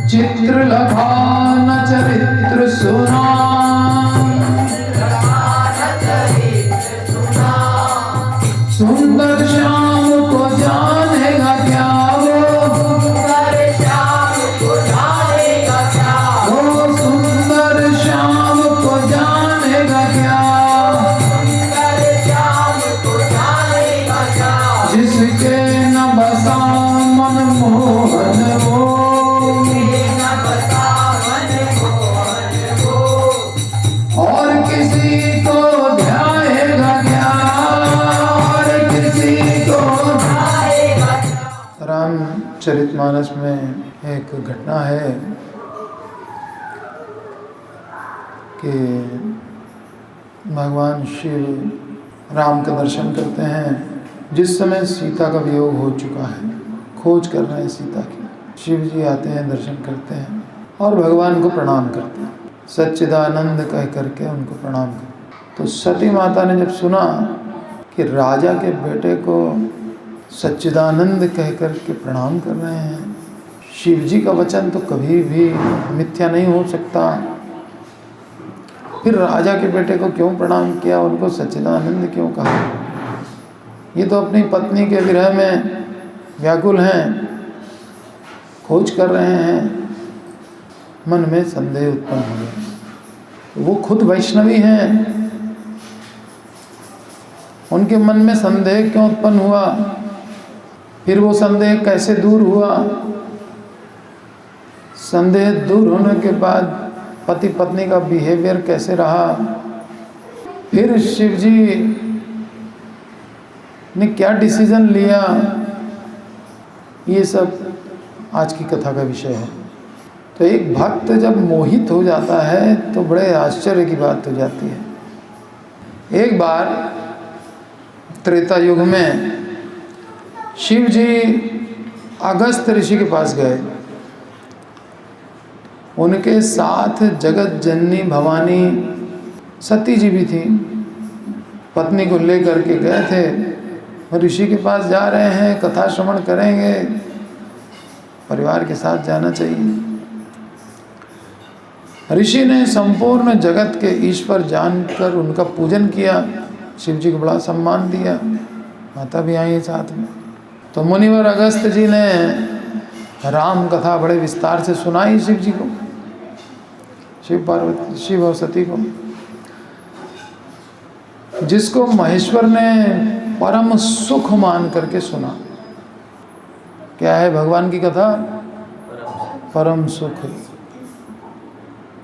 चित्र लखा न चरित्र सुना, सुंदर श्याम को जानेगा क्या वो, सुंदर श्याम को जानेगा क्या वो, सुंदर श्याम को जानेगा क्या, सुंदर श्याम को जानेगा क्या, जिसके न बसा मन मोहन वो, न बसा मन मोहन वो, और किसी को ध्याएगा क्या, रामचरितमानस में एक घटना है कि भगवान शिव राम का दर्शन करते हैं जिस समय सीता का वियोग हो चुका है, खोज कर रहे हैं सीता की। शिव जी आते हैं, दर्शन करते हैं और भगवान को प्रणाम करते हैं, सच्चिदानंद कह करके उनको प्रणाम करते। तो सती माता ने जब सुना कि राजा के बेटे को सच्चिदानंद कह कर के प्रणाम कर रहे हैं, शिव जी का वचन तो कभी भी मिथ्या नहीं हो सकता, फिर राजा के बेटे को क्यों प्रणाम किया, उनको सच्चिदानंद क्यों कहा, ये तो अपनी पत्नी के विरह में व्याकुल हैं, खोज कर रहे हैं। मन में संदेह उत्पन्न हो गया। वो खुद वैष्णवी हैं, उनके मन में संदेह क्यों उत्पन्न हुआ, फिर वो संदेह कैसे दूर हुआ, संदेह दूर होने के बाद पति पत्नी का बिहेवियर कैसे रहा, फिर शिव जी ने क्या डिसीजन लिया, ये सब आज की कथा का विषय है। तो एक भक्त जब मोहित हो जाता है तो बड़े आश्चर्य की बात हो जाती है। एक बार त्रेता युग में शिव जी अगस्त ऋषि के पास गए, उनके साथ जगत जननी भवानी सती जी भी थी, पत्नी को लेकर के गए थे। ऋषि के पास जा रहे हैं, कथा श्रवण करेंगे, परिवार के साथ जाना चाहिए। ऋषि ने संपूर्ण जगत के ईश्वर जानकर उनका पूजन किया, शिव जी को बड़ा सम्मान दिया, माता भी आई साथ में। तो मुनिवर अगस्त जी ने राम कथा बड़े विस्तार से सुनाई शिव जी को, शिव पार्वती, शिव और सती को, जिसको महेश्वर ने परम सुख मान करके सुना। क्या है भगवान की कथा? परम सुख।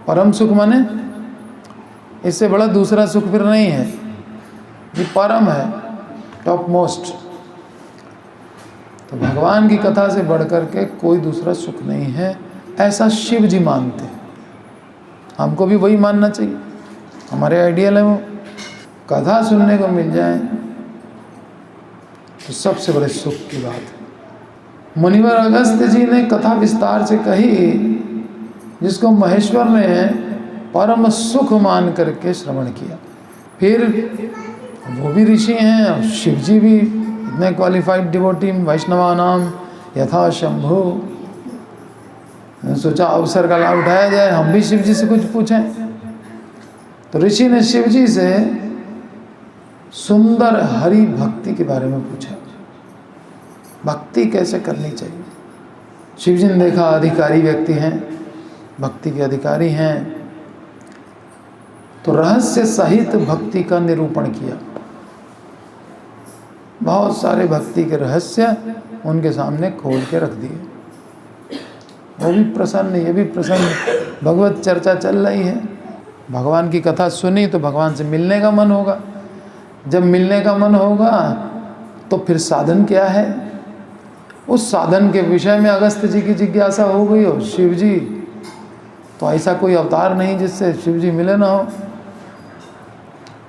परम सुख माने इससे बड़ा दूसरा सुख फिर नहीं है, ये परम है, टॉप मोस्ट। तो भगवान की कथा से बढ़कर के कोई दूसरा सुख नहीं है, ऐसा शिव जी मानते हैं। हमको भी वही मानना चाहिए, हमारे आइडियल है वो। कथा सुनने को मिल जाए तो सबसे बड़े सुख की बात है। मुनिवर अगस्त जी ने कथा विस्तार से कही, जिसको महेश्वर ने परम सुख मान करके श्रवण किया। फिर वो भी ऋषि हैं और शिव जी भी इतने क्वालिफाइड डिवोटी, वैष्णवानाम यथा शंभु। सोचा अवसर का लाभ उठाया जाए, हम भी शिव जी से कुछ पूछें। तो ऋषि ने शिव जी से सुंदर हरि भक्ति के बारे में पूछा, भक्ति कैसे करनी चाहिए। शिव जी ने देखा अधिकारी व्यक्ति हैं, भक्ति के अधिकारी हैं, तो रहस्य सहित भक्ति का निरूपण किया। बहुत सारे भक्ति के रहस्य उनके सामने खोल के रख दिए। वो भी प्रसन्न, ये भी प्रसन्न, भगवत चर्चा चल रही है। भगवान की कथा सुनी तो भगवान से मिलने का मन होगा, जब मिलने का मन होगा तो फिर साधन क्या है, उस साधन के विषय में अगस्त जी की जिज्ञासा हो गई। हो शिव जी तो ऐसा कोई अवतार नहीं जिससे शिव जी मिले ना हो,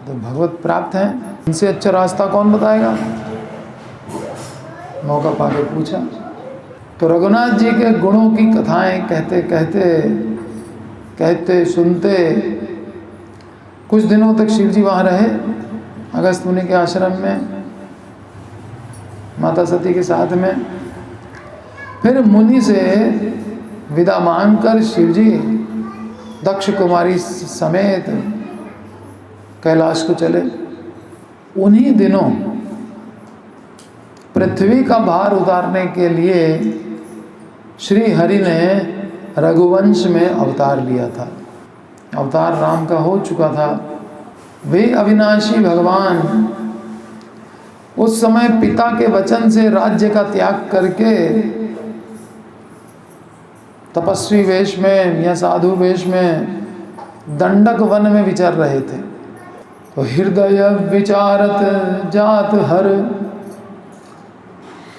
तो भगवत प्राप्त हैं, इनसे अच्छा रास्ता कौन बताएगा। मौका पाके पूछा तो रघुनाथ जी के गुणों की कथाएं कहते कहते कहते सुनते कुछ दिनों तक शिव जी वहाँ रहे, अगस्त मुनि के आश्रम में माता सती के साथ में। फिर मुनि से विदा मांगकर शिवजी दक्ष कुमारी समेत कैलाश को चले। उन्हीं दिनों पृथ्वी का भार उतारने के लिए श्री हरि ने रघुवंश में अवतार लिया था। अवतार राम का हो चुका था। वे अविनाशी भगवान उस समय पिता के वचन से राज्य का त्याग करके तपस्वी वेश में या साधु वेश में दंडक वन में विचर रहे थे। तो हृदय विचारत जात हर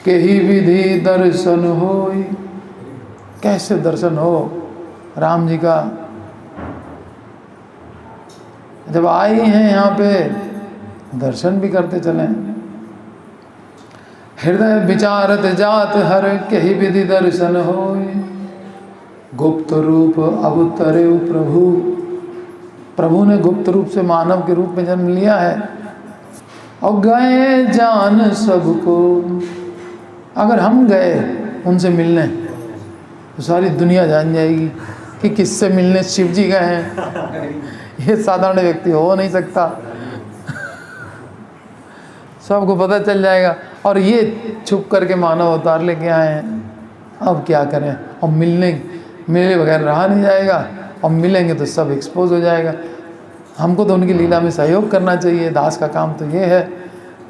के ही विधि दर्शन होई। कैसे दर्शन हो राम जी का? जब आए हैं यहाँ पे दर्शन भी करते चले। हृदय विचारत जात हर के ही विधि दर्शन होई। गुप्त रूप अवतरे प्रभु। प्रभु ने गुप्त रूप से मानव के रूप में जन्म लिया है और गए जान सबको। अगर हम गए उनसे मिलने तो सारी दुनिया जान जाएगी कि किससे मिलने शिव जी गए हैं। ये साधारण व्यक्ति हो नहीं सकता, सबको पता चल जाएगा। और ये छुप करके मानव अवतार लेके आए हैं। अब क्या करें? और मिले बगैर रहा नहीं जाएगा, और मिलेंगे तो सब एक्सपोज हो जाएगा। हमको तो उनकी लीला में सहयोग करना चाहिए, दास का काम तो ये है।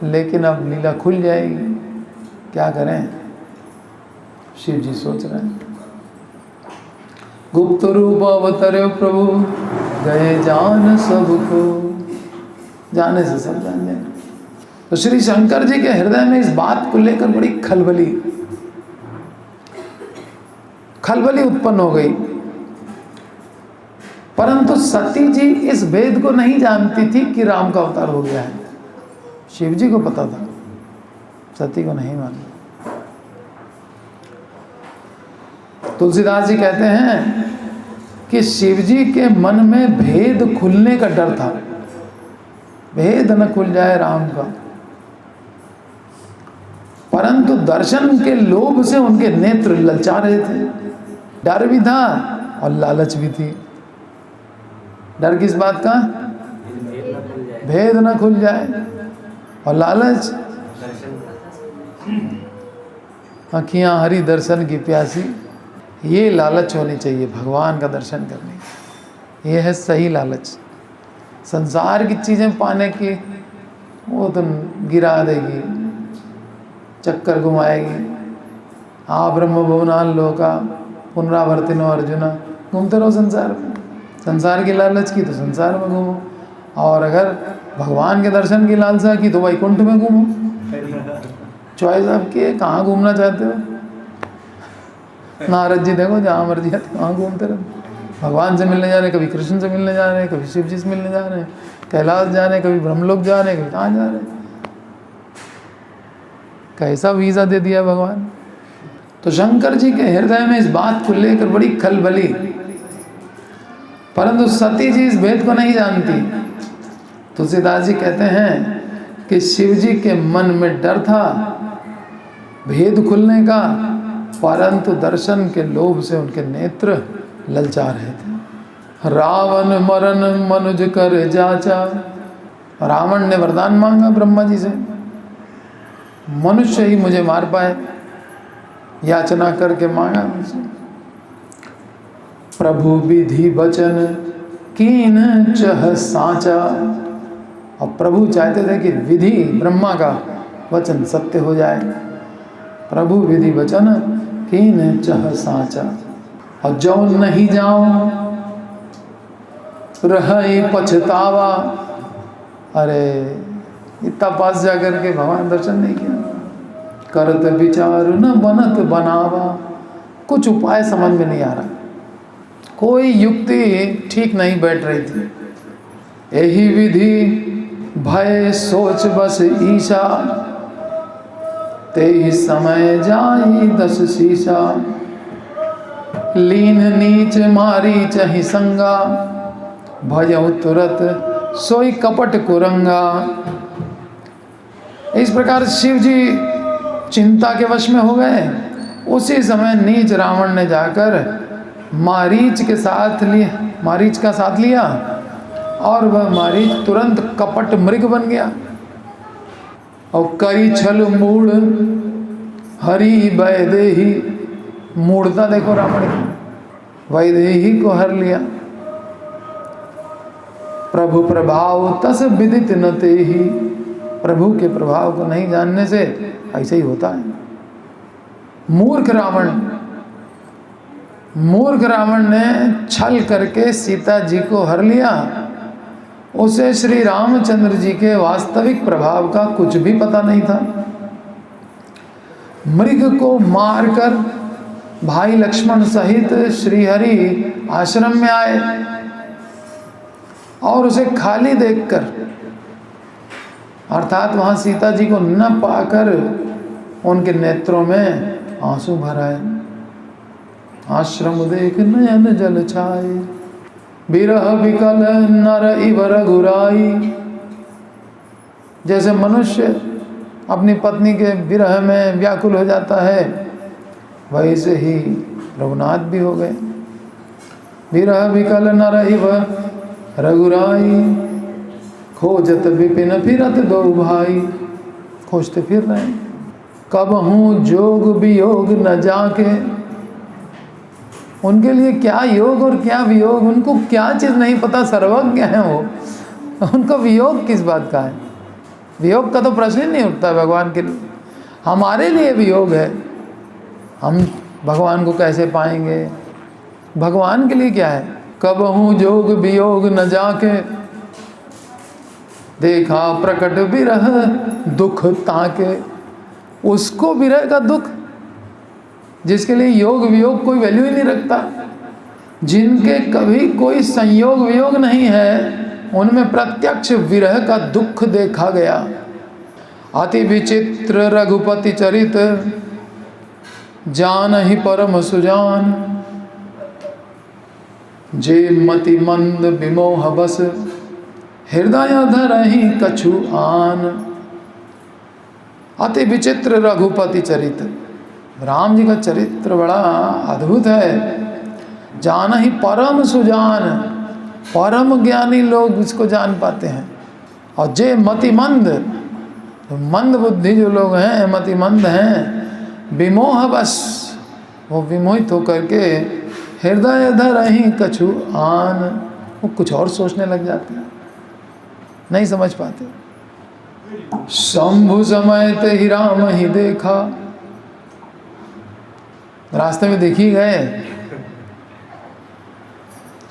लेकिन अब लीला खुल जाएगी, क्या करें? शिव जी सोच रहे हैं। गुप्त रूप अवतरे प्रभु गए जान सबको। जाने से सब जान जाए। तो श्री शंकर जी के हृदय में इस बात को लेकर बड़ी खलबली उत्पन्न हो गई। परंतु सती जी इस भेद को नहीं जानती थी कि राम का अवतार हो गया है। शिव जी को पता था, सती को नहीं मालूम। तुलसीदास जी कहते हैं कि शिव जी के मन में भेद खुलने का डर था। भेद न खुल जाए राम का। परंतु दर्शन के लोभ से उनके नेत्र ललचा रहे थे। डर भी था और लालच भी थी। डर किस बात का? भेद न खुल जाए। और लालच, आँखियाँ हरि दर्शन की प्यासी। ये लालच होनी चाहिए भगवान का दर्शन करने की। ये है सही लालच। संसार की चीज़ें पाने की वो तो गिरा देगी, चक्कर घुमाएगी। हाँ ब्रह्म भुवनान लोका पुनरावर्तिनो अर्जुना। घूमते रहो संसार में। संसार की लालच की तो संसार में घूमो, और अगर भगवान के दर्शन की लालसा की तो वैकुंठ में घूमो। चॉइस आपकी है, कहाँ घूमना चाहते हो। नारद जी देखो जहाँ मर्जी आते वहाँ घूमते रहो। भगवान से मिलने जा रहे, कभी कृष्ण से मिलने जा रहे हैं, कभी शिव जी से मिलने जा रहे हैं, कैलाश जा रहे हैं, कभी ब्रह्मलोक जा रहे हैं, कभी कहाँ जा रहे हैं। कैसा वीज़ा दे दिया भगवान। तो शंकर जी के हृदय में इस बात को लेकर बड़ी खलबली। परंतु सती जी इस भेद को नहीं जानती। तुलसीदास जी कहते हैं कि शिव जी के मन में डर था भेद खुलने का, परंतु दर्शन के लोभ से उनके नेत्र ललचा रहे थे। रावण मरण मनुज कर जाचा। रावण ने वरदान मांगा ब्रह्मा जी से, मनुष्य ही मुझे मार पाए, याचना करके मांगा मुझसे। प्रभु विधि वचन कीन चह साचा। और प्रभु चाहते थे कि विधि ब्रह्मा का वचन सत्य हो जाए। प्रभु विधि वचन कीन चह साचा। और जो नहीं जाओ रहे पछतावा। अरे इतना पास जाकर के भगवान दर्शन नहीं किया। करत विचार न बनत बनावा। कुछ उपाय समझ में नहीं आ रहा, कोई युक्ति ठीक नहीं बैठ रही थी। यही विधि भय सोच बस ईशा। ते ही समय जाई 10 शीशा। लीन नीच मारी चहि संगा। भयउ तुरत सोई कपट कुरंगा। इस प्रकार शिव जी चिंता के वश में हो गए। उसी समय नीच रावण ने जाकर मारीच के साथ लिया, मारीच का साथ लिया और वह मारीच तुरंत कपट मृग बन गया। और करी छल मूढ़ हरि वैदेही, मूढ़ता देखो रावण की, वैदेही को हर लिया। प्रभु प्रभाव तस विदित न तेहि, प्रभु के प्रभाव को नहीं जानने से ऐसे ही होता है। मूर्ख रावण ने छल करके सीता जी को हर लिया। उसे श्री रामचंद्र जी के वास्तविक प्रभाव का कुछ भी पता नहीं था। मृग को मारकर भाई लक्ष्मण सहित श्रीहरि आश्रम में आए और उसे खाली देखकर, अर्थात वहां सीता जी को न पाकर उनके नेत्रों में आंसू भर आए। आश्रम देख नयन जल छाए, विरह विकल नर इव रघुराई। जैसे मनुष्य अपनी पत्नी के विरह में व्याकुल हो जाता है, वैसे ही रघुनाथ भी हो गए। विरह विकल नर इव रघुराई, खोजत विपिन फिरत दो भाई। खोजते फिर रहे, कब हूँ जोग वियोग न जाके। उनके लिए क्या योग और क्या वियोग, उनको क्या चीज़ नहीं पता, सर्वज्ञ है वो। उनको वियोग किस बात का है? वियोग का तो प्रश्न ही नहीं उठता भगवान के लिए। हमारे लिए वियोग है, हम भगवान को कैसे पाएंगे? भगवान के लिए क्या है? कब हूँ जोग वियोग न जाके, देखा प्रकट विरह दुख ताके। उसको विरह का दुख, जिसके लिए योग वियोग कोई वैल्यू ही नहीं रखता, जिनके कभी कोई संयोग वियोग नहीं है, उनमें प्रत्यक्ष विरह का दुख देखा गया। अति विचित्र रघुपति चरित, जान ही परम सुजान। जे मति मंद विमोह बस, हृदय धरहि कछु आन। अति विचित्र रघुपति चरित, राम जी का चरित्र बड़ा अद्भुत है। जान ही परम सुजान, परम ज्ञानी लोग इसको जान पाते हैं। और जे मतिमंद, मंद बुद्धि जो लोग हैं, मतिमंद हैं, विमोह बस, वो विमोहित होकर के हृदय धरहि कछु आन, वो कुछ और सोचने लग जाते हैं, नहीं समझ पाते। शंभु समय ते ही राम ही देखा, रास्ते में देखी गए।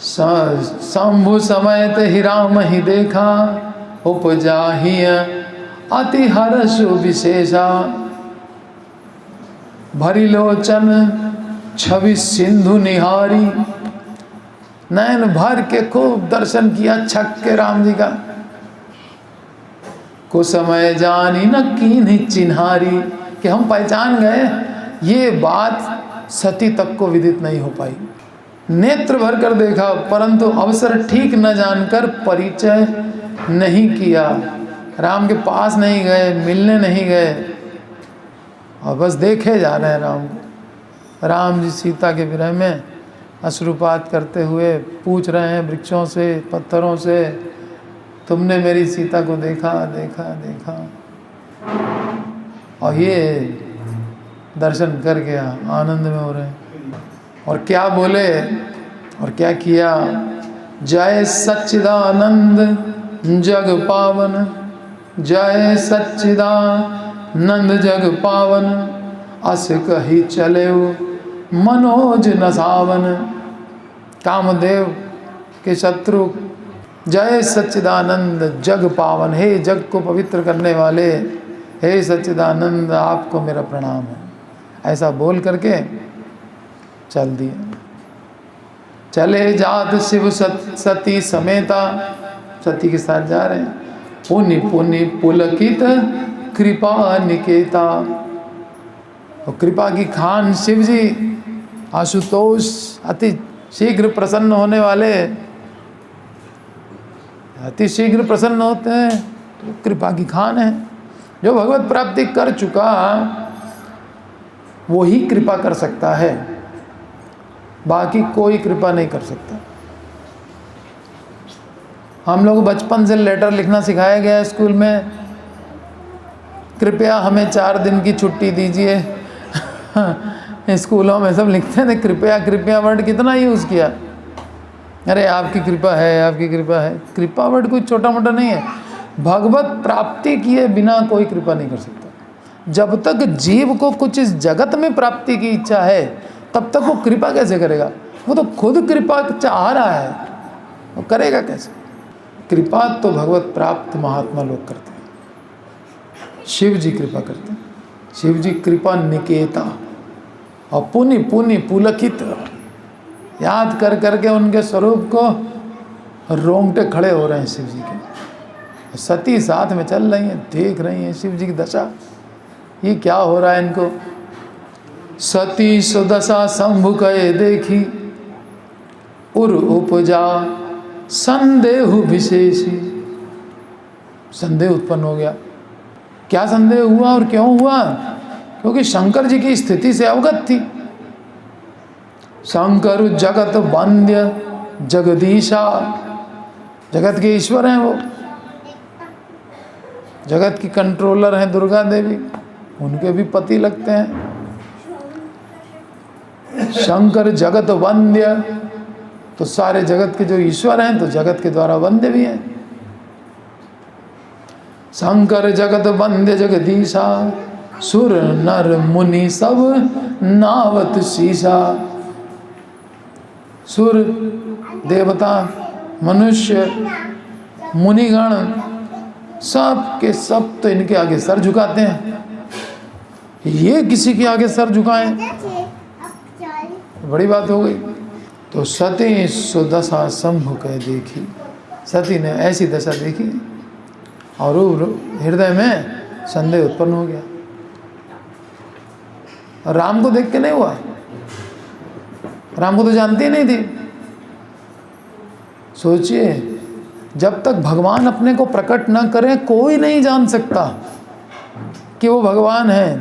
शंभु समय ते ही राम ही देखा, उपजा ही अति हर्ष विशेषा। भरी लोचन छवि सिंधु निहारी, नयन भर के खूब दर्शन किया छक के राम जी का। को समय जानी न कीन्ही चिन्हारी, कि हम पहचान गए, ये बात सती तक को विदित नहीं हो पाई। नेत्र भर कर देखा, परंतु अवसर ठीक न जानकर परिचय नहीं किया। राम के पास नहीं गए, मिलने नहीं गए, और बस देखे जा रहे हैं राम को। राम जी सीता के विरह में अश्रुपात करते हुए पूछ रहे हैं वृक्षों से, पत्थरों से, तुमने मेरी सीता को देखा देखा देखा। और ये दर्शन कर गया, आनंद में हो रहे हैं। और क्या बोले और क्या किया? जय सच्चिदानंद जग पावन, जय सच्चिदानंद जग पावन। अस कही चले मनोज नसावन। कामदेव के शत्रु, जय सच्चिदानंद जग पावन, हे जग को पवित्र करने वाले, हे सच्चिदानंद आपको मेरा प्रणाम है। ऐसा बोल करके चल दिया। चले जात शिव सती समेता, सती के साथ जा रहे हैं। पुनि पुनि पुलकित कृपा निकेता, और कृपा की खान शिव जी आशुतोष अति शीघ्र प्रसन्न होने वाले, अति शीघ्र प्रसन्न होते हैं, तो कृपा की खान है। जो भगवत प्राप्ति कर चुका वो ही कृपा कर सकता है। बाकी कोई कृपा नहीं कर सकता। हम लोग बचपन से लेटर लिखना सिखाया गया है स्कूल में, कृपया हमें 4 दिन की छुट्टी दीजिए। स्कूलों में सब लिखते थे कृपया, कृपया वर्ड कितना यूज़ किया। अरे आपकी कृपा है, आपकी कृपा है। कृपा वर्ड कोई छोटा मोटा नहीं है। भगवत प्राप्ति किए बिना कोई कृपा नहीं कर सकता। जब तक जीव को कुछ इस जगत में प्राप्ति की इच्छा है तब तक वो कृपा कैसे करेगा? वो तो खुद कृपा चाह रहा है, वो करेगा कैसे? कृपा तो भगवत प्राप्त महात्मा लोग करते हैं। शिव जी कृपा करते हैं। शिव जी कृपा निकेता और पुनि पुनि पुलकित। याद कर करके उनके स्वरूप को रोंगटे खड़े हो रहे हैं शिव जी के। सती साथ में चल रही हैं, देख रही हैं शिव जी की दशा, ये क्या हो रहा है इनको। सती सुदशा शंभु कहे देखी, उर उपजा संदेह विशेषी। संदेह उत्पन्न हो गया। क्या संदेह हुआ और क्यों हुआ? क्योंकि शंकर जी की स्थिति से अवगत थी। शंकर जगत वंद्य जगदीशा, जगत के ईश्वर हैं वो, जगत की कंट्रोलर हैं दुर्गा देवी, उनके भी पति लगते हैं। शंकर जगत वंद्य, तो सारे जगत के जो ईश्वर हैं तो जगत के द्वारा वंद्य भी हैं। शंकर जगत वंद्य जगदीशा, सुर नर मुनि सब नावत शीशा। सुर देवता मनुष्य मुनिगण सब के सब तो इनके आगे सर झुकाते हैं। ये किसी के आगे सर झुकाएं, बड़ी बात हो गई। तो सती सुदशा शंभु कह देखी, सती ने ऐसी दशा देखी और हृदय में संदेह उत्पन्न हो गया। राम को देख के नहीं हुआ, राम को तो जानती ही नहीं थी। सोचिए, जब तक भगवान अपने को प्रकट न करें कोई नहीं जान सकता कि वो भगवान है,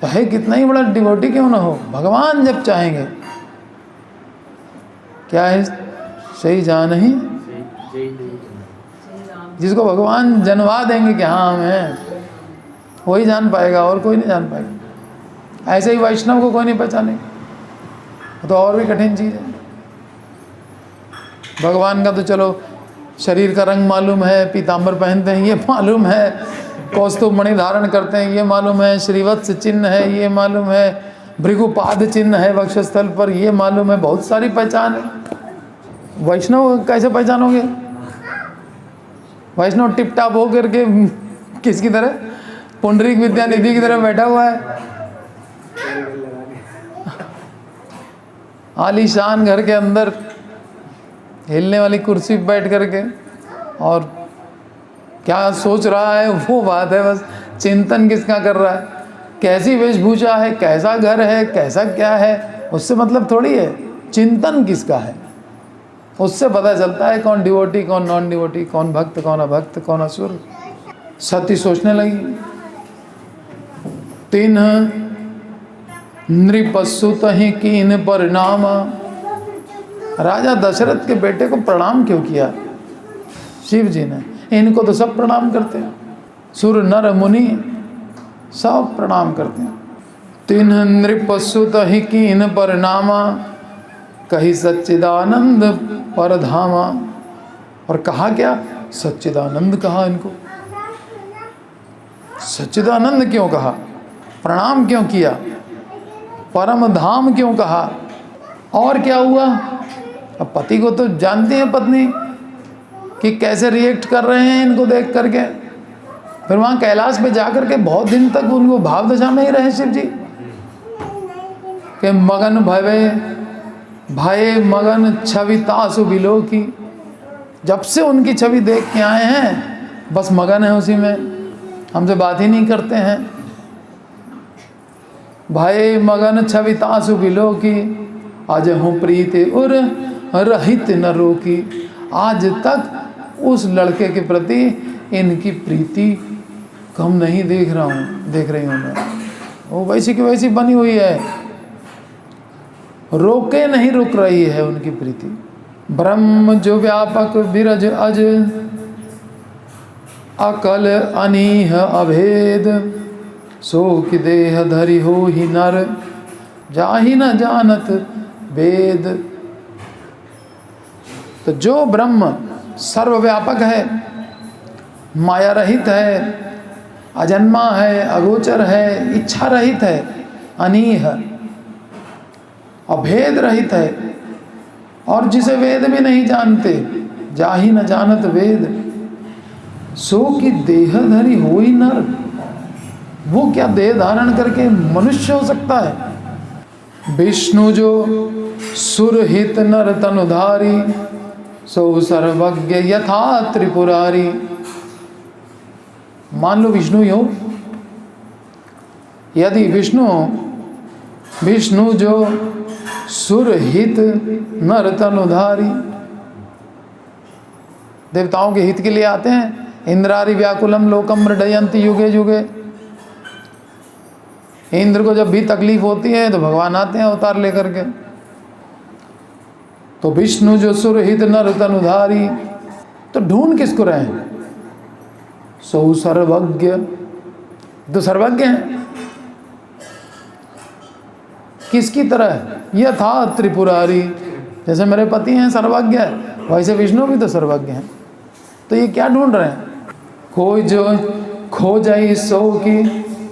चाहे कितना ही बड़ा डिवोटी क्यों ना हो। भगवान जब चाहेंगे, क्या है, सही जान ही जिसको भगवान जनवा देंगे कि हाँ हम हैं, वही जान पाएगा और कोई नहीं जान पाएगा। ऐसे ही वैष्णव को कोई नहीं पहचानेगा, तो और भी कठिन चीज़ है। भगवान का तो चलो शरीर का रंग मालूम है, पीताम्बर पहनते हैं ये मालूम है, कौस्तुभ मणि धारण करते हैं ये मालूम है, श्रीवत्स चिन्ह है ये मालूम है, भृगुपाद चिन्ह है वक्षस्थल पर ये मालूम है, बहुत सारी पहचान है। वैष्णव कैसे पहचानोगे? वैष्णव टिप टाप हो करके किसकी तरह, पुंडरीक विद्यानिधि की तरह बैठा हुआ है, आलीशान घर के अंदर हिलने वाली कुर्सी पर बैठ करके, और क्या सोच रहा है वो बात है, बस चिंतन किसका कर रहा है, कैसी वेशभूषा है, कैसा घर है, कैसा क्या है, उससे मतलब थोड़ी है। चिंतन किसका है उससे पता चलता है कौन डिवोटी कौन नॉन डिवोटी, कौन भक्त कौन अभक्त, कौन असुर। सती सोचने लगी, तीन नृपसुत ही कीन परिणाम। राजा दशरथ के बेटे को प्रणाम क्यों किया शिव जी ने? इनको तो सब प्रणाम करते हैं, सुर नर मुनि सब प्रणाम करते हैं। तीन नृपसुत ही कीन परिणामा, कही सच्चिदानंद परधामा। और कहा क्या? सच्चिदानंद कहा इनको। सच्चिदानंद क्यों कहा? प्रणाम क्यों किया? परम धाम क्यों कहा? और क्या हुआ? अब पति को तो जानती है पत्नी कि कैसे रिएक्ट कर रहे हैं इनको देख करके। फिर वहाँ कैलाश पे जा करके बहुत दिन तक उनको भाव दशा में ही रहे शिव जी के मगन भवे भये मगन छवि तासु बिलो की। जब से उनकी छवि देख के आए हैं बस मगन है उसी में, हमसे बात ही नहीं करते हैं। भये मगन छवि तासु बिलो की, आज हूँ प्रीति उर रहित न रोकी। आज तक उस लड़के के प्रति इनकी प्रीति कम नहीं देख रही हूँ मैं, वो वैसी की वैसी बनी हुई है। रोके नहीं रुक रही है उनकी प्रीति। ब्रह्म जो व्यापक बिरज अज, अकल अनीह अभेद, सो कि देह धरि हो ही नर, जाहि न जानत वेद। तो जो ब्रह्म सर्वव्यापक है, माया रहित है, अजन्मा है, अगोचर है, इच्छा रहित है, अनीह अभेद रहित है, और जिसे वेद भी नहीं जानते, जाहि न जानत वेद, सो कि देह धरि होई नर। वो क्या देह धारण करके मनुष्य हो सकता है। विष्णु जो सुरहित नर तनुधारी, सो सर्वज्ञ यथा त्रिपुरारी। मान लो विष्णु ही हो, यदि विष्णु जो सुरहित नर तनुधारी, देवताओं के हित के लिए आते हैं। इंद्रारि व्याकुलम लोकम मृडयन्ति युगे युगे। इंद्र को जब भी तकलीफ होती है तो भगवान आते हैं अवतार लेकर के। तो विष्णु जो सुरहित नर तनुधारी, तो ढूंढ किसको रहे हैं। सो सर्वज्ञ, तो सर्वज्ञ हैं। किसकी तरह, यथा त्रिपुरारी। जैसे मेरे पति हैं सर्वज्ञ, वैसे विष्णु भी तो सर्वज्ञ हैं। तो ये क्या ढूंढ रहे हैं। कोई जो खोजई सो की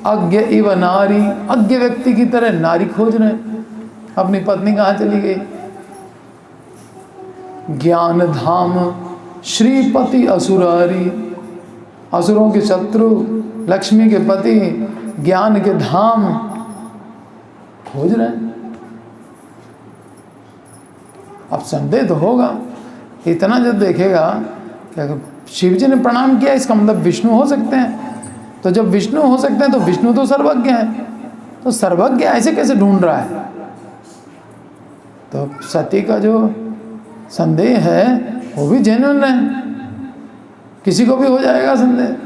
अज्ञ इव नारी। अज्ञ व्यक्ति की तरह नारी खोज रहे हैं, अपनी पत्नी कहाँ चली गई। ज्ञान धाम श्रीपति असुरारी। असुरों के शत्रु, लक्ष्मी के पति, ज्ञान के धाम खोज रहे हैं। अब संदेह तो होगा, इतना जब देखेगा कि शिव जी ने प्रणाम किया, इसका मतलब विष्णु हो सकते हैं। तो जब विष्णु हो सकते हैं तो विष्णु तो सर्वज्ञ हैं, तो सर्वज्ञ ऐसे कैसे ढूंढ रहा है। तो सती का जो संदेह है वो भी जेन्युइन है, किसी को भी हो जाएगा संदेह।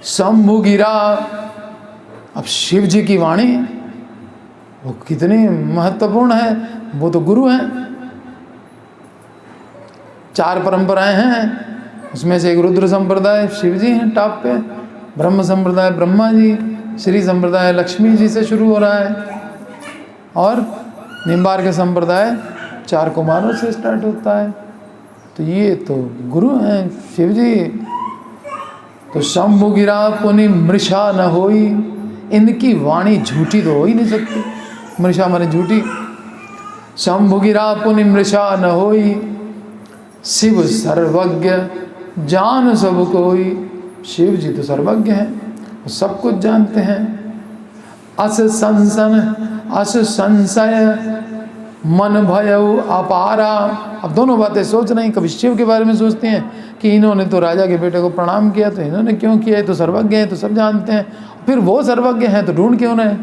शंभु गिरा। अब शिव जी की वाणी वो कितनी महत्वपूर्ण है, वो तो गुरु हैं। 4 परंपराएं हैं, उसमें से एक रुद्र संप्रदाय शिव जी हैं टॉप पे, ब्रह्म संप्रदाय ब्रह्मा जी, श्री संप्रदाय लक्ष्मी जी से शुरू हो रहा है, और निम्बार्क संप्रदाय 4 कुमारों से स्टार्ट होता है। तो ये तो गुरु हैं शिव जी। तो शंभु गिरा पुनि मृषा न होई। इनकी वाणी झूठी तो हो ही नहीं सकती, मृषा माने झूठी। शंभु गिरा पुनि मृषा न होई, शिव सर्वज्ञ जान सब कोई। शिव जी तो सर्वज्ञ हैं, वो सब कुछ जानते हैं। अस संशय मन भयउ अपारा। अब दोनों बातें सोच रही, कभी शिव के बारे में सोचते हैं कि इन्होंने तो राजा के बेटे को प्रणाम किया, तो इन्होंने क्यों किया, है तो सर्वज्ञ हैं, तो सब जानते हैं। फिर वो सर्वज्ञ हैं तो ढूंढ क्यों रहे,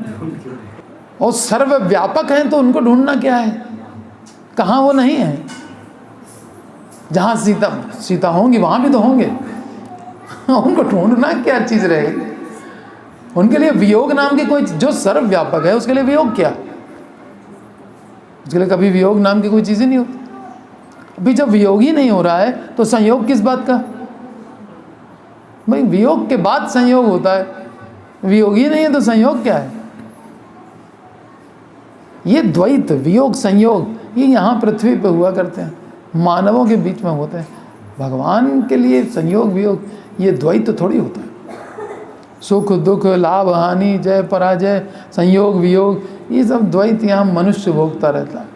और सर्वव्यापक हैं तो उनको ढूंढना क्या है। कहाँ वो नहीं है, जहाँ सीता होंगी वहाँ भी तो होंगे। उनको ढूंढना क्या चीज़ रहेगी। उनके लिए वियोग नाम की कोई, जो सर्वव्यापक है उसके लिए वियोग क्या, उसके लिए कभी वियोग नाम की कोई चीज़ ही नहीं होती। अभी जब वियोग ही नहीं हो रहा है तो संयोग किस बात का। भाई वियोग के बाद संयोग होता है, वियोग ही नहीं है तो संयोग क्या है। ये द्वैत वियोग संयोग ये यहाँ पृथ्वी पे हुआ करते हैं, मानवों के बीच में होते हैं। भगवान के लिए संयोग वियोग ये द्वैत थोड़ी होता है। सुख दुख लाभ हानि जय पराजय संयोग वियोग ये सब द्वैत यहाँ मनुष्य भोगता रहता है।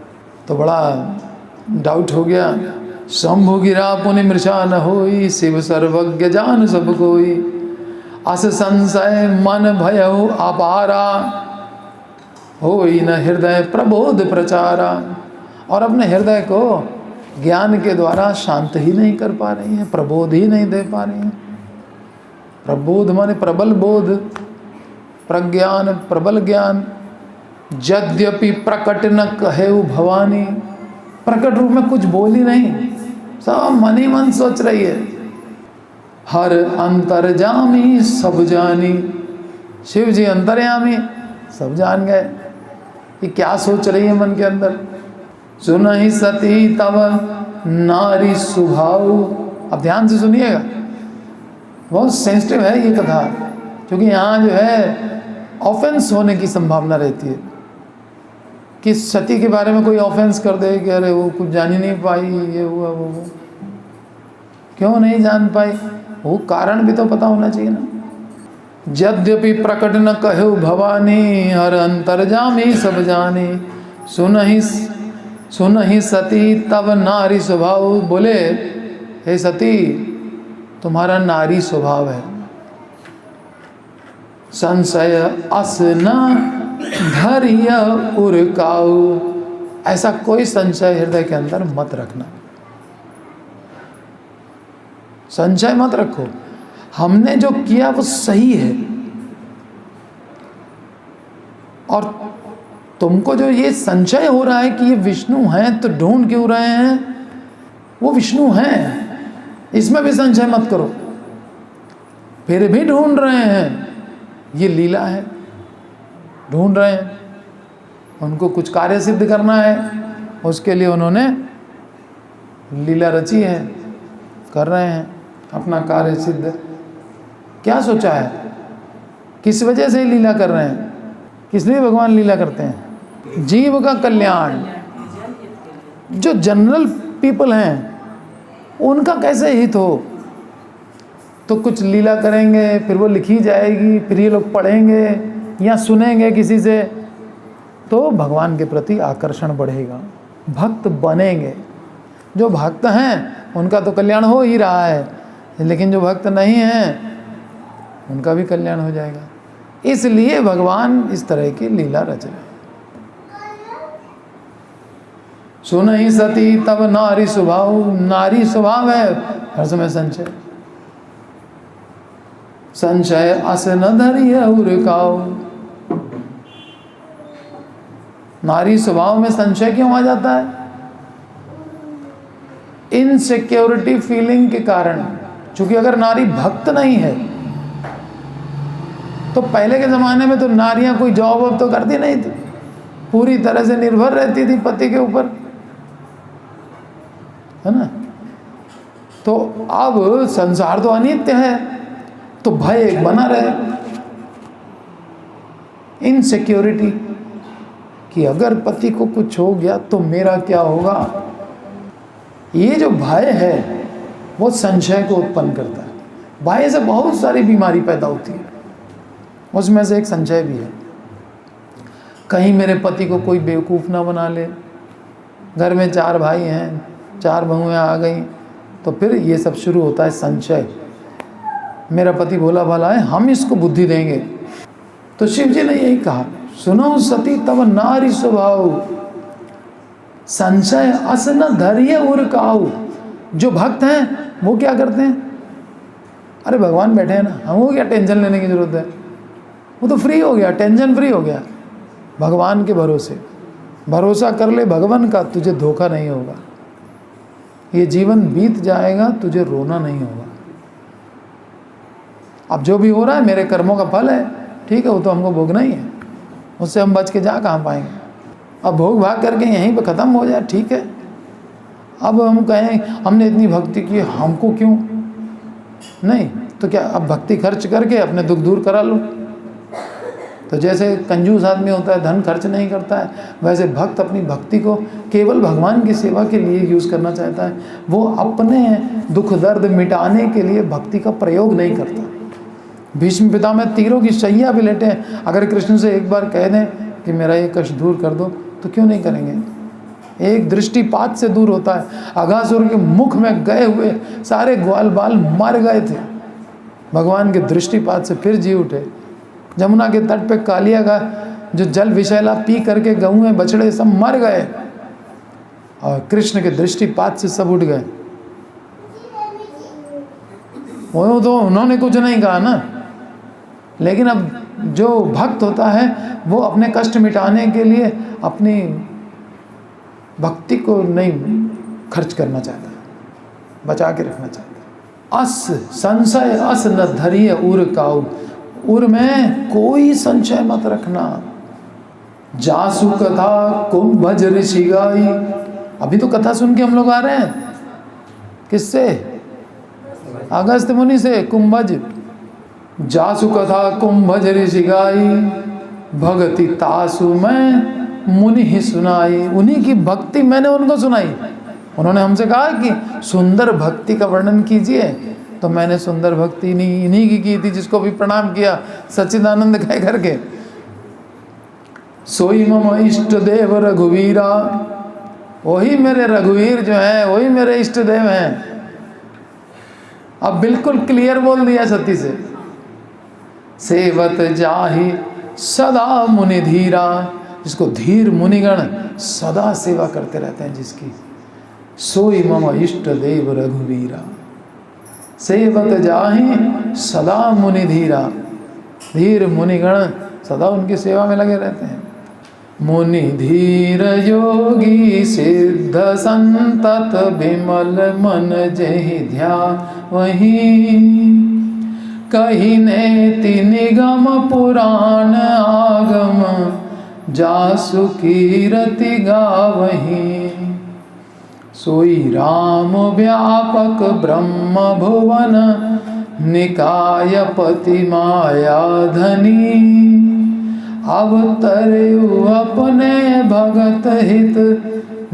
तो बड़ा डाउट हो गया। शंभु गिरा पुनि मृषा न होई, शिव सर्वज्ञ जान सब कोई। अस संशय मन भयउ अपारा, होई न हृदय प्रबोध प्रचारा। और अपने हृदय को ज्ञान के द्वारा शांत ही नहीं कर पा रही हैं, प्रबोध ही नहीं दे पा रही हैं। प्रबोध माने प्रबल बोध, प्रज्ञान प्रबल ज्ञान। यद्यपि प्रकट न कहेउ भवानी, प्रकट रूप में कुछ बोल ही नहीं, सब मन ही मन सोच रही है। हर अंतर्जामी सब जानी, शिव जी अंतर्यामी सब जान गए। ये क्या सोच रही है मन के अंदर। सुनहि सती तव नारी स्वभाव। अब ध्यान से सुनिएगा, बहुत सेंसिटिव है ये कथा, क्योंकि यहाँ जो है ऑफेंस होने की संभावना रहती है कि सती के बारे में कोई ऑफेंस कर दे कि अरे वो कुछ जान ही नहीं पाई, ये हुआ वो हुआ। क्यों नहीं जान पाई, वो कारण भी तो पता होना चाहिए ना। यद्यपि प्रकट न कहो भवानी, हर अंतर्जामी सब जाने। सुनहि सती तब नारी स्वभाव। बोले हे सती, तुम्हारा नारी स्वभाव है। संशय अस न धैर्य उर्काऊ। ऐसा कोई संशय हृदय के अंदर मत रखना, संशय मत रखो। हमने जो किया वो सही है, और तुमको जो ये संशय हो रहा है कि ये विष्णु हैं, तो ढूंढ क्यों रहे हैं, वो विष्णु हैं, इसमें भी संशय मत करो। फिर भी ढूंढ रहे हैं, ये लीला है, ढूंढ रहे हैं। उनको कुछ कार्य सिद्ध करना है, उसके लिए उन्होंने लीला रची है, कर रहे हैं अपना कार्य सिद्ध। क्या सोचा है, किस वजह से लीला कर रहे हैं, किस लिए भगवान लीला करते हैं? जीव का कल्याण। जो जनरल पीपल हैं उनका कैसे हित हो, तो कुछ लीला करेंगे, फिर वो लिखी जाएगी, फिर ये लोग पढ़ेंगे या सुनेंगे किसी से, तो भगवान के प्रति आकर्षण बढ़ेगा, भक्त बनेंगे। जो भक्त हैं उनका तो कल्याण हो ही रहा है, लेकिन जो भक्त नहीं हैं उनका भी कल्याण हो जाएगा। इसलिए भगवान इस तरह की लीला रच रहे हैं। सुनहि सती तब नारी स्वभाव। नारी स्वभाव है हर समय संशय। संशय अस न धैर्य उर्काऊ। नारी स्वभाव में संशय क्यों आ जाता है? इनसिक्योरिटी फीलिंग के कारण। क्योंकि अगर नारी भक्त नहीं है, तो पहले के ज़माने में तो नारियां कोई जॉब वॉब तो करती नहीं थी, पूरी तरह से निर्भर रहती थी पति के ऊपर, है ना। तो अब संसार तो अनित्य है, तो भय एक बना रहे, इनसिक्योरिटी कि अगर पति को कुछ हो गया तो मेरा क्या होगा। ये जो भय है वो संशय को उत्पन्न करता है। भय से बहुत सारी बीमारी पैदा होती है, उसमें से एक संशय भी है। कहीं मेरे पति को कोई बेवकूफ़ ना बना ले। घर में 4 भाई हैं, 4 बहुएं आ गई, तो फिर ये सब शुरू होता है संशय। मेरा पति भोला भाला है, हम इसको बुद्धि देंगे। तो शिव जी ने यही कहा, सुनो सती तब नारी स्वभाव, संशय अस न धैर्य उर्काऊ। जो भक्त हैं वो क्या करते हैं, अरे भगवान बैठे हैं ना, हमको क्या टेंशन लेने की जरूरत है, वो तो फ्री हो गया, टेंशन फ्री हो गया। भगवान के भरोसे, भरोसा कर ले भगवान का, तुझे धोखा नहीं होगा। ये जीवन बीत जाएगा, तुझे रोना नहीं होगा। अब जो भी हो रहा है मेरे कर्मों का फल है, ठीक है, वो तो हमको भोगना ही है, उससे हम बच के जा कहाँ पाएंगे। अब भोग भाग करके यहीं पे ख़त्म हो जाए, ठीक है। अब हम कहें हमने इतनी भक्ति की, हमको क्यों नहीं, तो क्या अब भक्ति खर्च करके अपने दुख दूर करा लो। तो जैसे कंजूस आदमी होता है, धन खर्च नहीं करता है, वैसे भक्त अपनी भक्ति को केवल भगवान की सेवा के लिए यूज़ करना चाहता है। वो अपने दुख दर्द मिटाने के लिए भक्ति का प्रयोग नहीं करता। भीष्म पितामह तीरों की शैया भी लेटे हैं, अगर कृष्ण से एक बार कह दें कि मेरा ये कष्ट दूर कर दो, तो क्यों नहीं करेंगे। एक दृष्टिपात से दूर होता है। अघासुर के मुख में गए हुए सारे ग्वाल बाल मर गए थे, भगवान के दृष्टिपात से फिर जी उठे। जमुना के तट पे कालिया का जो जल विषैला पी करके गऊँ बछड़े सब मर गए, और कृष्ण के दृष्टिपात से सब उठ गए। वो तो उन्होंने कुछ नहीं कहा ना, लेकिन अब जो भक्त होता है वो अपने कष्ट मिटाने के लिए अपनी भक्ति को नहीं खर्च करना चाहता है, बचा के रखना चाहता है। अस संशय अस न धैर्य उर्काऊ। उर में कोई संशय मत रखना, जासु कथा कुंभज ऋषि गाई। अभी तो कथा सुन के हम लोग आ रहे हैं, किससे? अगस्त्य मुनि से। कुंभज जासु कथा कुंभज ऋषि गाई, भगति तासु मैं मुनि ही सुनाई। उन्हीं की भक्ति मैंने उनको सुनाई। उन्होंने हमसे कहा कि सुंदर भक्ति का वर्णन कीजिए, तो मैंने सुंदर भक्ति इन्हीं की थी, जिसको भी प्रणाम किया सच्चिदानंद कह करके। सोई मम इष्ट देव रघुवीरा, वही मेरे रघुवीर जो है वही मेरे इष्ट देव हैं। अब बिल्कुल क्लियर बोल दिया सती से। सेवत जाहि सदा मुनि धीरा, जिसको धीर मुनिगण सदा सेवा करते रहते हैं जिसकी। सोई मम इष्ट देव रघुवीरा, सेवत जाहि सदा मुनि धीरा। धीर मुनिगण सदा उनकी सेवा में लगे रहते हैं। मुनि धीर योगी सिद्ध संतत, विमल मन जहि ध्यावहि। कही नेति निगम पुराण आगम, जासु कीरति गावहि। सोई राम व्यापक ब्रह्म भुवन, निकायपति माया धनी। अवतरयु अपने भगत हित,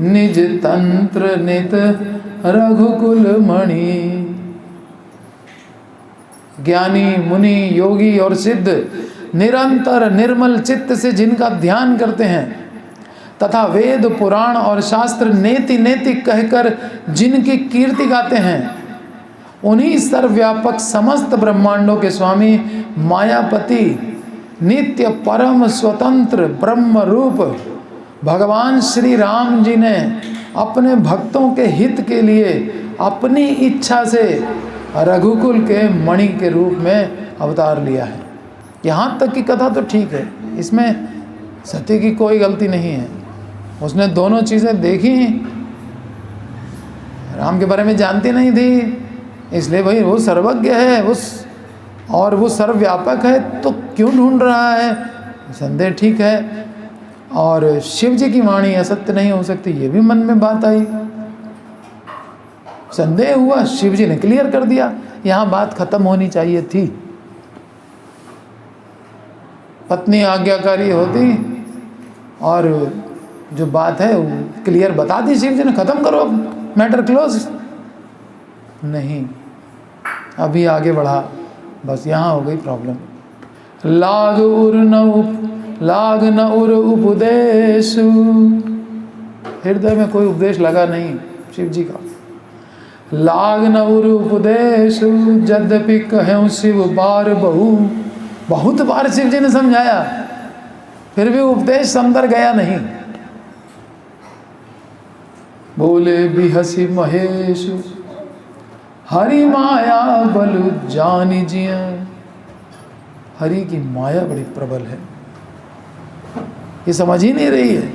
निज तंत्र नित रघुकुल मणि। ज्ञानी मुनि योगी और सिद्ध निरंतर निर्मल चित्त से जिनका ध्यान करते हैं, तथा वेद पुराण और शास्त्र नेति नेति कहकर जिनकी कीर्ति गाते हैं, उन्हीं सर्वव्यापक समस्त ब्रह्मांडों के स्वामी मायापति नित्य परम स्वतंत्र ब्रह्म रूप भगवान श्री राम जी ने अपने भक्तों के हित के लिए अपनी इच्छा से रघुकुल के मणि के रूप में अवतार लिया है। यहाँ तक की कथा तो ठीक है, इसमें सती की कोई गलती नहीं है। उसने दोनों चीज़ें देखी, राम के बारे में जानती नहीं थी, इसलिए भाई वो सर्वज्ञ है और वो सर्वव्यापक है, तो क्यों ढूंढ रहा है, संदेह ठीक है। और शिव जी की वाणी असत्य नहीं हो सकती, ये भी मन में बात आई। संदेह हुआ, शिव जी ने क्लियर कर दिया। यहाँ बात खत्म होनी चाहिए थी। पत्नी आज्ञाकारी होती और जो बात है वो क्लियर बता दी शिव जी ने, खत्म करो अब, मैटर क्लोज। नहीं, अभी आगे बढ़ा, बस यहाँ हो गई प्रॉब्लम। लाग न उर उपदेशु, हृदय में कोई उपदेश लगा नहीं शिव जी का। लाग न उर उपदेशु, यद्यपि कहूँ शिव बार बहु। बहुत बार शिव जी ने समझाया, फिर भी उपदेश समदर गया नहीं। बोले बिहसी महेशु, हरि माया बलु जानी जिया। हरि की माया बड़ी प्रबल है, ये समझ ही नहीं रही है।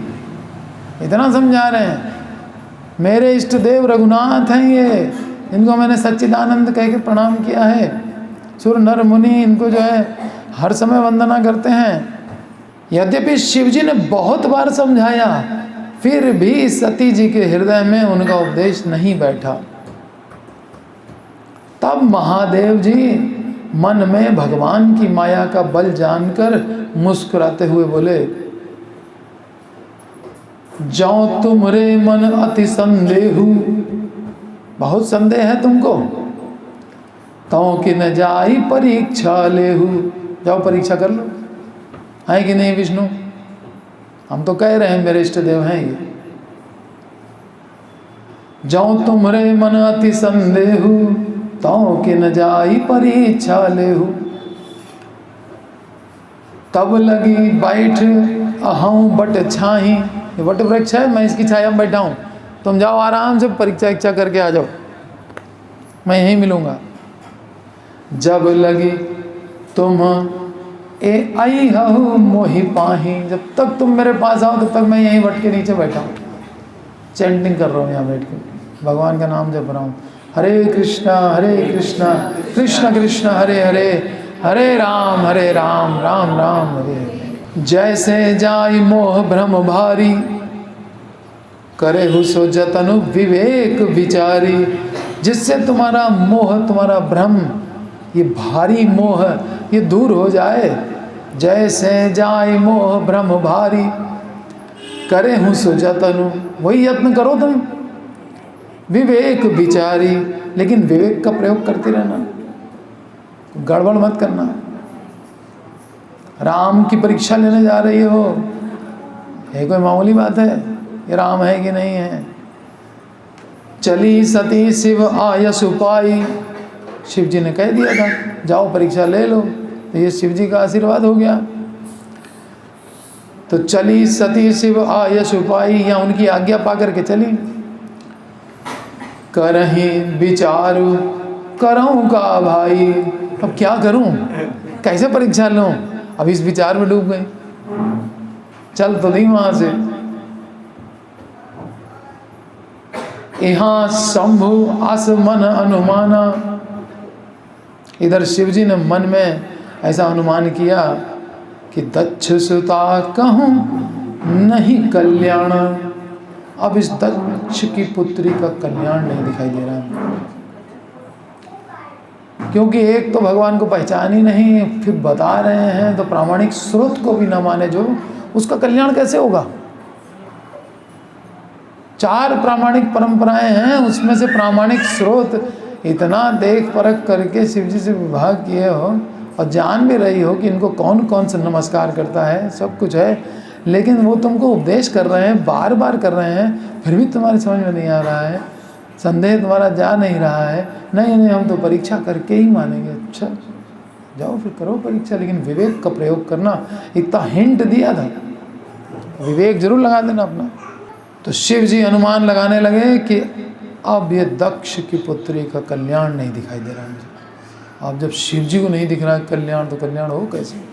इतना समझा रहे हैं, मेरे इष्ट देव रघुनाथ हैं ये, इनको मैंने सच्चिदानंद कह के प्रणाम किया है। सुर नर मुनि इनको जो है हर समय वंदना करते हैं। यद्यपि शिव जी ने बहुत बार समझाया, फिर भी सती जी के हृदय में उनका उपदेश नहीं बैठा। तब महादेव जी मन में भगवान की माया का बल जानकर मुस्कुराते हुए बोले, जाओ तुमरे मन अति संदेहु, बहुत संदेह है तुमको, तो कि न जाई परीक्षा लेहु। जाओ परीक्षा कर लो, है कि नहीं विष्णु? हम तो कह रहे हैं मेरे इष्ट देव हैं ये। जाओ तुमरे मन अति संदेहु, तो कि न जाई परीक्षा लेहु। तब लगी बैठ अहूँ बट छाही, ये वट वृक्ष है, मैं इसकी छाया में बैठा हूँ, तुम जाओ आराम से परीक्षा इच्छा करके आ जाओ, मैं यहीं मिलूँगा। जब लगी तुम ए आई हूँ मोहि पाही, जब तक तुम मेरे पास आओ तब तक मैं यहीं वट के नीचे बैठा हूँ, चैंटिंग कर रहा हूँ यहाँ बैठ के, भगवान का नाम जप रहा हूँ। हरे कृष्णा कृष्ण कृष्ण हरे हरे, हरे राम राम राम हरे हरे। जैसे जाई मोह भ्रम भारी, करे हु सो जतनु विवेक विचारी। जिससे तुम्हारा मोह, तुम्हारा भ्रम, ये भारी मोह ये दूर हो जाए। जैसे जाई मोह भ्रम भारी, करे हूँ सो जतनु, वही यत्न करो तुम। विवेक विचारी, लेकिन विवेक का प्रयोग करते रहना, गड़बड़ मत करना। राम की परीक्षा लेने जा रही हो, ये कोई मामूली बात है? ये राम है कि नहीं है? चली सती शिव आयस उपाई, शिव जी ने कह दिया था जाओ परीक्षा ले लो, तो ये शिव जी का आशीर्वाद हो गया। तो चली सती शिव आयस उपाई, या उनकी आज्ञा पा करके चली। करही विचारू करूँ का भाई, अब क्या करूं, कैसे परीक्षा लूं? अब इस विचार में डूब गई, चल तो नहीं वहां से। यहाँ शंभु आस मन अनुमाना, इधर शिवजी ने मन में ऐसा अनुमान किया कि दक्ष सुता कहूँ नहीं कल्याण। अब इस दक्ष की पुत्री का कल्याण नहीं दिखाई दे रहा, क्योंकि एक तो भगवान को पहचान ही नहीं, फिर बता रहे हैं तो प्रामाणिक स्रोत को भी न माने, जो उसका कल्याण कैसे होगा? 4 प्रामाणिक परंपराएं हैं, उसमें से प्रामाणिक स्रोत इतना देख परख करके शिवजी से विवाह किए हो और जान भी रही हो कि इनको कौन कौन सा नमस्कार करता है, सब कुछ है, लेकिन वो तुमको उपदेश कर रहे हैं, बार बार कर रहे हैं, फिर भी तुम्हारी समझ में नहीं आ रहा है, संदेह तुम्हारा जा नहीं रहा है। नहीं नहीं, हम तो परीक्षा करके ही मानेंगे। अच्छा जाओ फिर करो परीक्षा, लेकिन विवेक का प्रयोग करना। इतना हिंट दिया था, विवेक जरूर लगा देना अपना। तो शिव जी अनुमान लगाने लगे कि अब ये दक्ष की पुत्री का कल्याण नहीं दिखाई दे रहा मुझे। अब जब शिव जी को नहीं दिख रहा है कल्याण, तो कल्याण हो कैसे?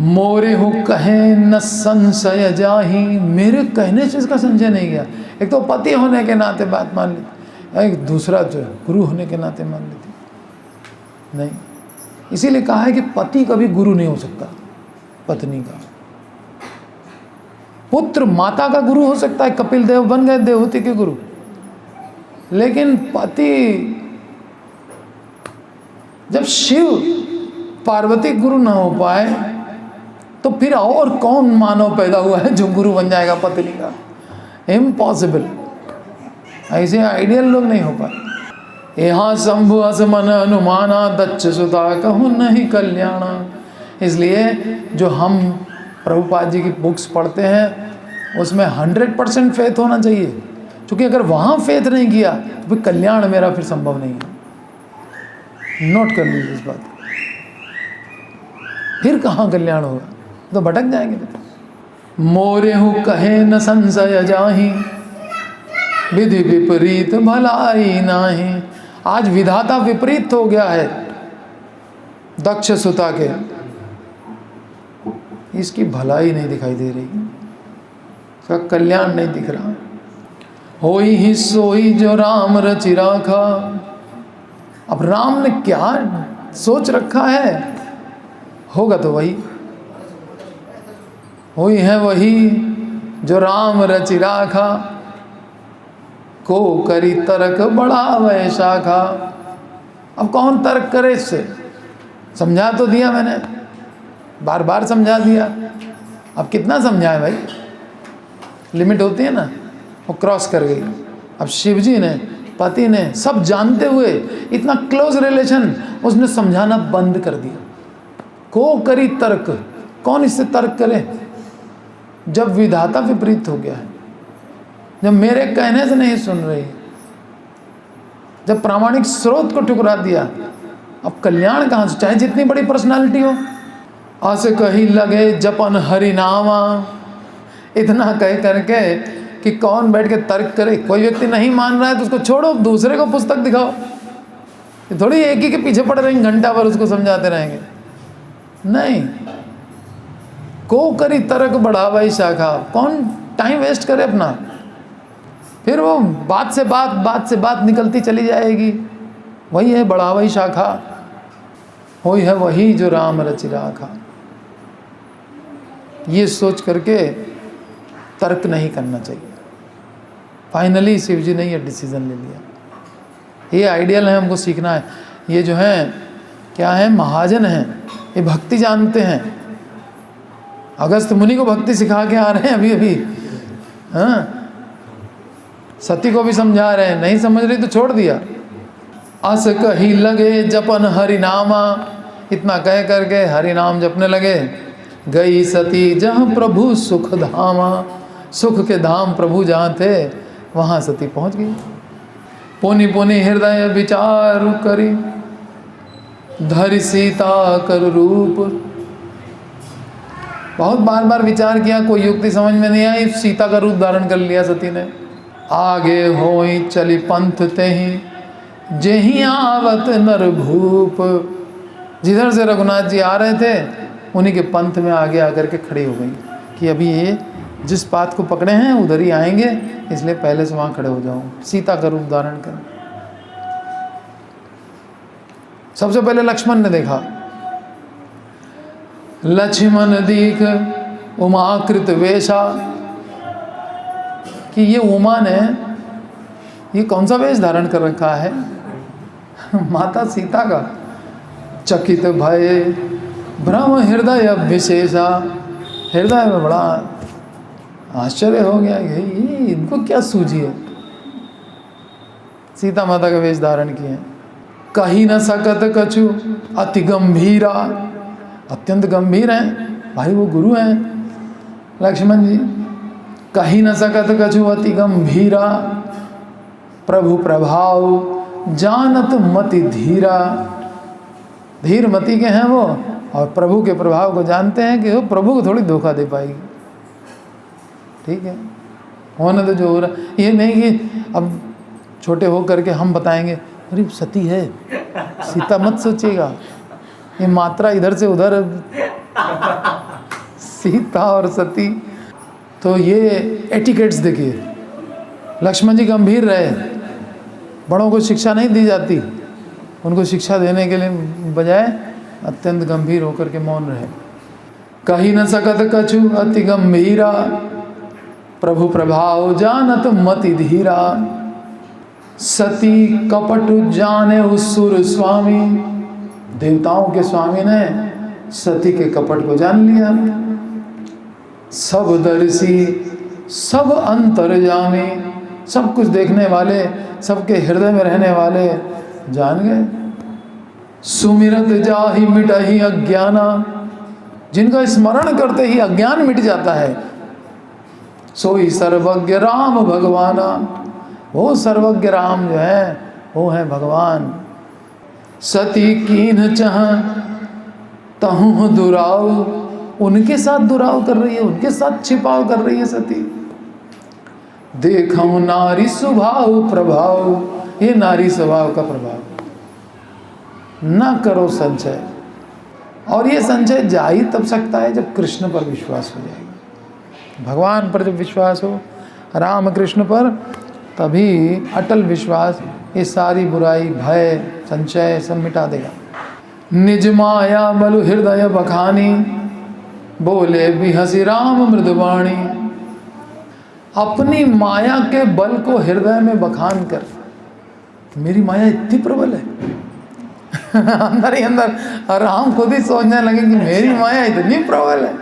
मोरे हो कहे न संशय जाही, मेरे कहने से इसका संशय नहीं गया। एक तो पति होने के नाते बात मान ली, एक दूसरा जो गुरु होने के नाते मान लेती नहीं। इसीलिए कहा है कि पति कभी गुरु नहीं हो सकता पत्नी का। पुत्र माता का गुरु हो सकता है, कपिल देव बन गए देवहूति के गुरु, लेकिन पति, जब शिव पार्वती गुरु ना हो पाए तो फिर और कौन मानव पैदा हुआ है जो गुरु बन जाएगा पत्नी का? इम्पॉसिबल। ऐसे आइडियल लोग नहीं हो पाए। यहाँ शंभु असमन अनुमाना, दक्ष सुता कहूँ नहीं कल्याण। इसलिए जो हम प्रभुपाद जी की बुक्स पढ़ते हैं उसमें 100% फेथ होना चाहिए, क्योंकि अगर वहाँ फेथ नहीं किया तो फिर कल्याण मेरा फिर संभव नहीं है। नोट कर लीजिए इस बात, फिर कहाँ कल्याण होगा, तो भटक जाएंगे। मोरे हूँ कहे न संशय जाही, विधि विपरीत भलाई नाही। आज विधाता विपरीत हो गया है दक्ष सुता के, इसकी भलाई नहीं दिखाई दे रही, इसका कल्याण नहीं दिख रहा। होई ही सोई जो राम रचि राखा। अब राम ने क्या सोच रखा है, होगा तो वही। होई है वही जो राम रचि राखा, को करी तर्क बड़ा वै शाखा। अब कौन तर्क करे इससे? समझा तो दिया मैंने, बार बार समझा दिया, अब कितना समझाए भाई? लिमिट होती है ना, वो क्रॉस कर गई। अब शिवजी ने, पति ने, सब जानते हुए इतना क्लोज रिलेशन उसने समझाना बंद कर दिया। को करी तर्क, कौन इससे तर्क करे जब विधाता विपरीत हो गया है, जब मेरे कहने से नहीं सुन रही, जब प्रामाणिक स्रोत को ठुकरा दिया, अब कल्याण कहाँ से? चाहे जितनी बड़ी पर्सनालिटी हो। आसे कही लगे जपन हरि नामा, इतना कह करके कि कौन बैठ के तर्क करे। कोई व्यक्ति नहीं मान रहा है तो उसको छोड़ो, दूसरे को पुस्तक दिखाओ। ये थोड़ी एक ही के पीछे पड़ रहे घंटा भर उसको समझाते रहेंगे, नहीं। को करी तर्क बढ़ावाई शाखा, कौन टाइम वेस्ट करे अपना? फिर वो बात से बात निकलती चली जाएगी। वही है बढ़ावाई शाखा, होई है वही जो राम रचि राखा। ये सोच करके तर्क नहीं करना चाहिए। फाइनली शिव जी ने ये डिसीजन ले लिया। ये आइडियल है, हमको सीखना है। ये जो है क्या है, महाजन हैं, ये भक्ति जानते हैं। अगस्त मुनि को भक्ति सिखा के आ रहे हैं अभी अभी। हाँ, सती को भी समझा रहे हैं, नहीं समझ रही तो छोड़ दिया। अस कही लगे जपन हरि नामा, इतना कह करके हरि नाम जपने लगे। गई सती जहाँ प्रभु सुख धामा, सुख के धाम प्रभु जहाँ थे वहाँ सती पहुँच गई। पुनि पुनि हृदय विचार करी, धरि सीता कर रूप। बहुत बार बार विचार किया, कोई युक्ति समझ में नहीं आई, सीता का रूप धारण कर लिया सती ने। आगे होई चली पंथ तेहि, जेहि आवत नर भूप। जिधर से रघुनाथ जी आ रहे थे उन्हीं के पंथ में आगे आकर के खड़ी हो गई कि अभी ये जिस पाथ को पकड़े हैं उधर ही आएंगे, इसलिए पहले से वहाँ खड़े हो जाओ। सीता का रूप धारण कर। सबसे पहले लक्ष्मण ने देखा, लक्ष्मण दीख उमाकृत वेशा, कि ये उमा ने ये कौन सा वेश धारण कर रखा है, माता सीता का। चकित भय ब्रह्म हृदय विशेषा, हृदय में बड़ा आश्चर्य हो गया, ये इनको क्या सूझी है। सीता माता का वेश धारण किए। कही न सकत कछु अति गंभीरा, अत्यंत गंभीर हैं भाई, वो गुरु हैं लक्ष्मण जी। कही न सकत कछु अति गंभीरा, प्रभु प्रभाव जानत मति धीरा। धीर मति के हैं वो, और प्रभु के प्रभाव को जानते हैं कि वो प्रभु को थोड़ी धोखा दे पाएगी। ठीक है, होने तो जो हो रहा, ये नहीं कि अब छोटे हो करके हम बताएंगे अरे सती है, सीता मत सोचिएगा, ये मात्रा इधर से उधर, सीता और सती। तो ये एटिकेट्स देखिए, लक्ष्मण जी गंभीर रहे, बड़ों को शिक्षा नहीं दी जाती, उनको शिक्षा देने के लिए बजाय अत्यंत गंभीर होकर के मौन रहे। कही न सकत कछु अति गंभीरा, प्रभु प्रभाव जानत मति धीरा। सती कपट जाने उसुर स्वामी, देवताओं के स्वामी ने सती के कपट को जान लिया। सब दर्शी सब अंतर्यामी, सब कुछ देखने वाले, सबके हृदय में रहने वाले जान गए। सुमिरत जाहि मिटहि अज्ञाना, जिनका स्मरण करते ही अज्ञान मिट जाता है। सोई सर्वज्ञ राम भगवाना, वो सर्वज्ञ राम जो है वो है भगवान। सती कीन्ह चह तहु दुराव, उनके साथ दुराव कर रही है, उनके साथ छिपाव कर रही है सती। देखो नारी स्वभाव प्रभाव, ये नारी स्वभाव का प्रभाव। ना करो संचय, और ये संचय जा ही तब सकता है जब कृष्ण पर विश्वास हो जाएगा। भगवान पर जब विश्वास हो, राम कृष्ण पर, तभी अटल विश्वास ये सारी बुराई भय संचय सब मिटा देगा। निज माया बलु हृदय बखानी, बोले बिहसी राम मृदुवाणी। अपनी माया के बल को हृदय में बखान कर, मेरी माया इतनी प्रबल है अंदर ही अंदर, और हम खुद ही सोचने लगे कि मेरी माया इतनी प्रबल है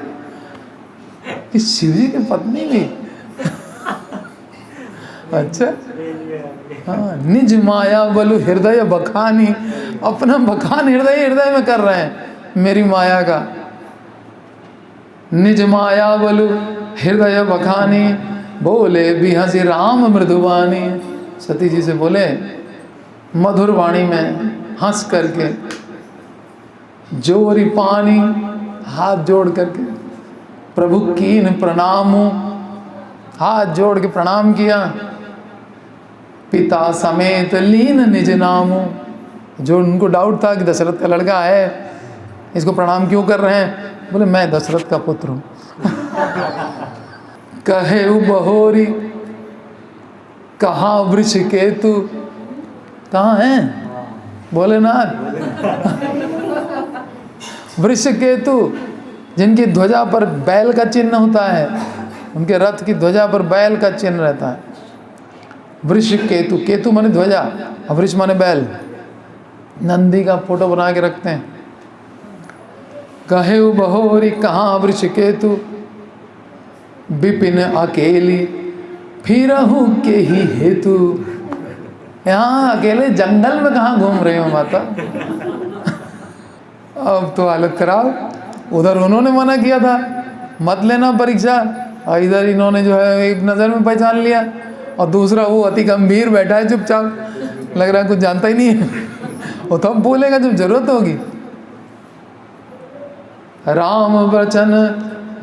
कि शिव जी की पत्नी भी अच्छा, हाँ, निज माया बलु हृदय बखानी, अपना बखान हृदय हृदय में कर रहे हैं मेरी माया का। निज माया बलु हृदय बखानी, बोले बिहसी राम मृदुवानी। सती जी से बोले मधुर वाणी में हंस करके, जोरी पानी, हाथ जोड़ करके, प्रभु कीन प्रणाम, हाथ जोड़ के प्रणाम किया। पिता समेत लीन निज नाम, जो उनको डाउट था कि दशरथ का लड़का है, इसको प्रणाम क्यों कर रहे हैं, बोले मैं दशरथ का पुत्र हूँ कहे बहोरी कहाँ वृक्ष केतु, कहाँ है भोलेनाथ वृक्ष केतु, जिनकी ध्वजा पर बैल का चिन्ह होता है, उनके रथ की ध्वजा पर बैल का चिन्ह रहता है। वृष केतु, केतु माने ध्वजा और वृष माने बैल, नंदी का फोटो बना के रखते हैं। कहे बहोरी कहाँ वृष केतु, विपिन अकेली फिरहूँ के ही हेतु। यहाँ अकेले जंगल में कहाँ घूम रहे हो माता? अब तो हालत खराब। उधर उन्होंने मना किया था मत लेना परीक्षा, और इधर इन्होंने जो है एक नज़र में पहचान लिया, और दूसरा वो अति गंभीर बैठा है चुपचाप, लग रहा है कुछ जानता ही नहीं है। वो तो हम बोलेगा जब जरूरत होगी। राम वचन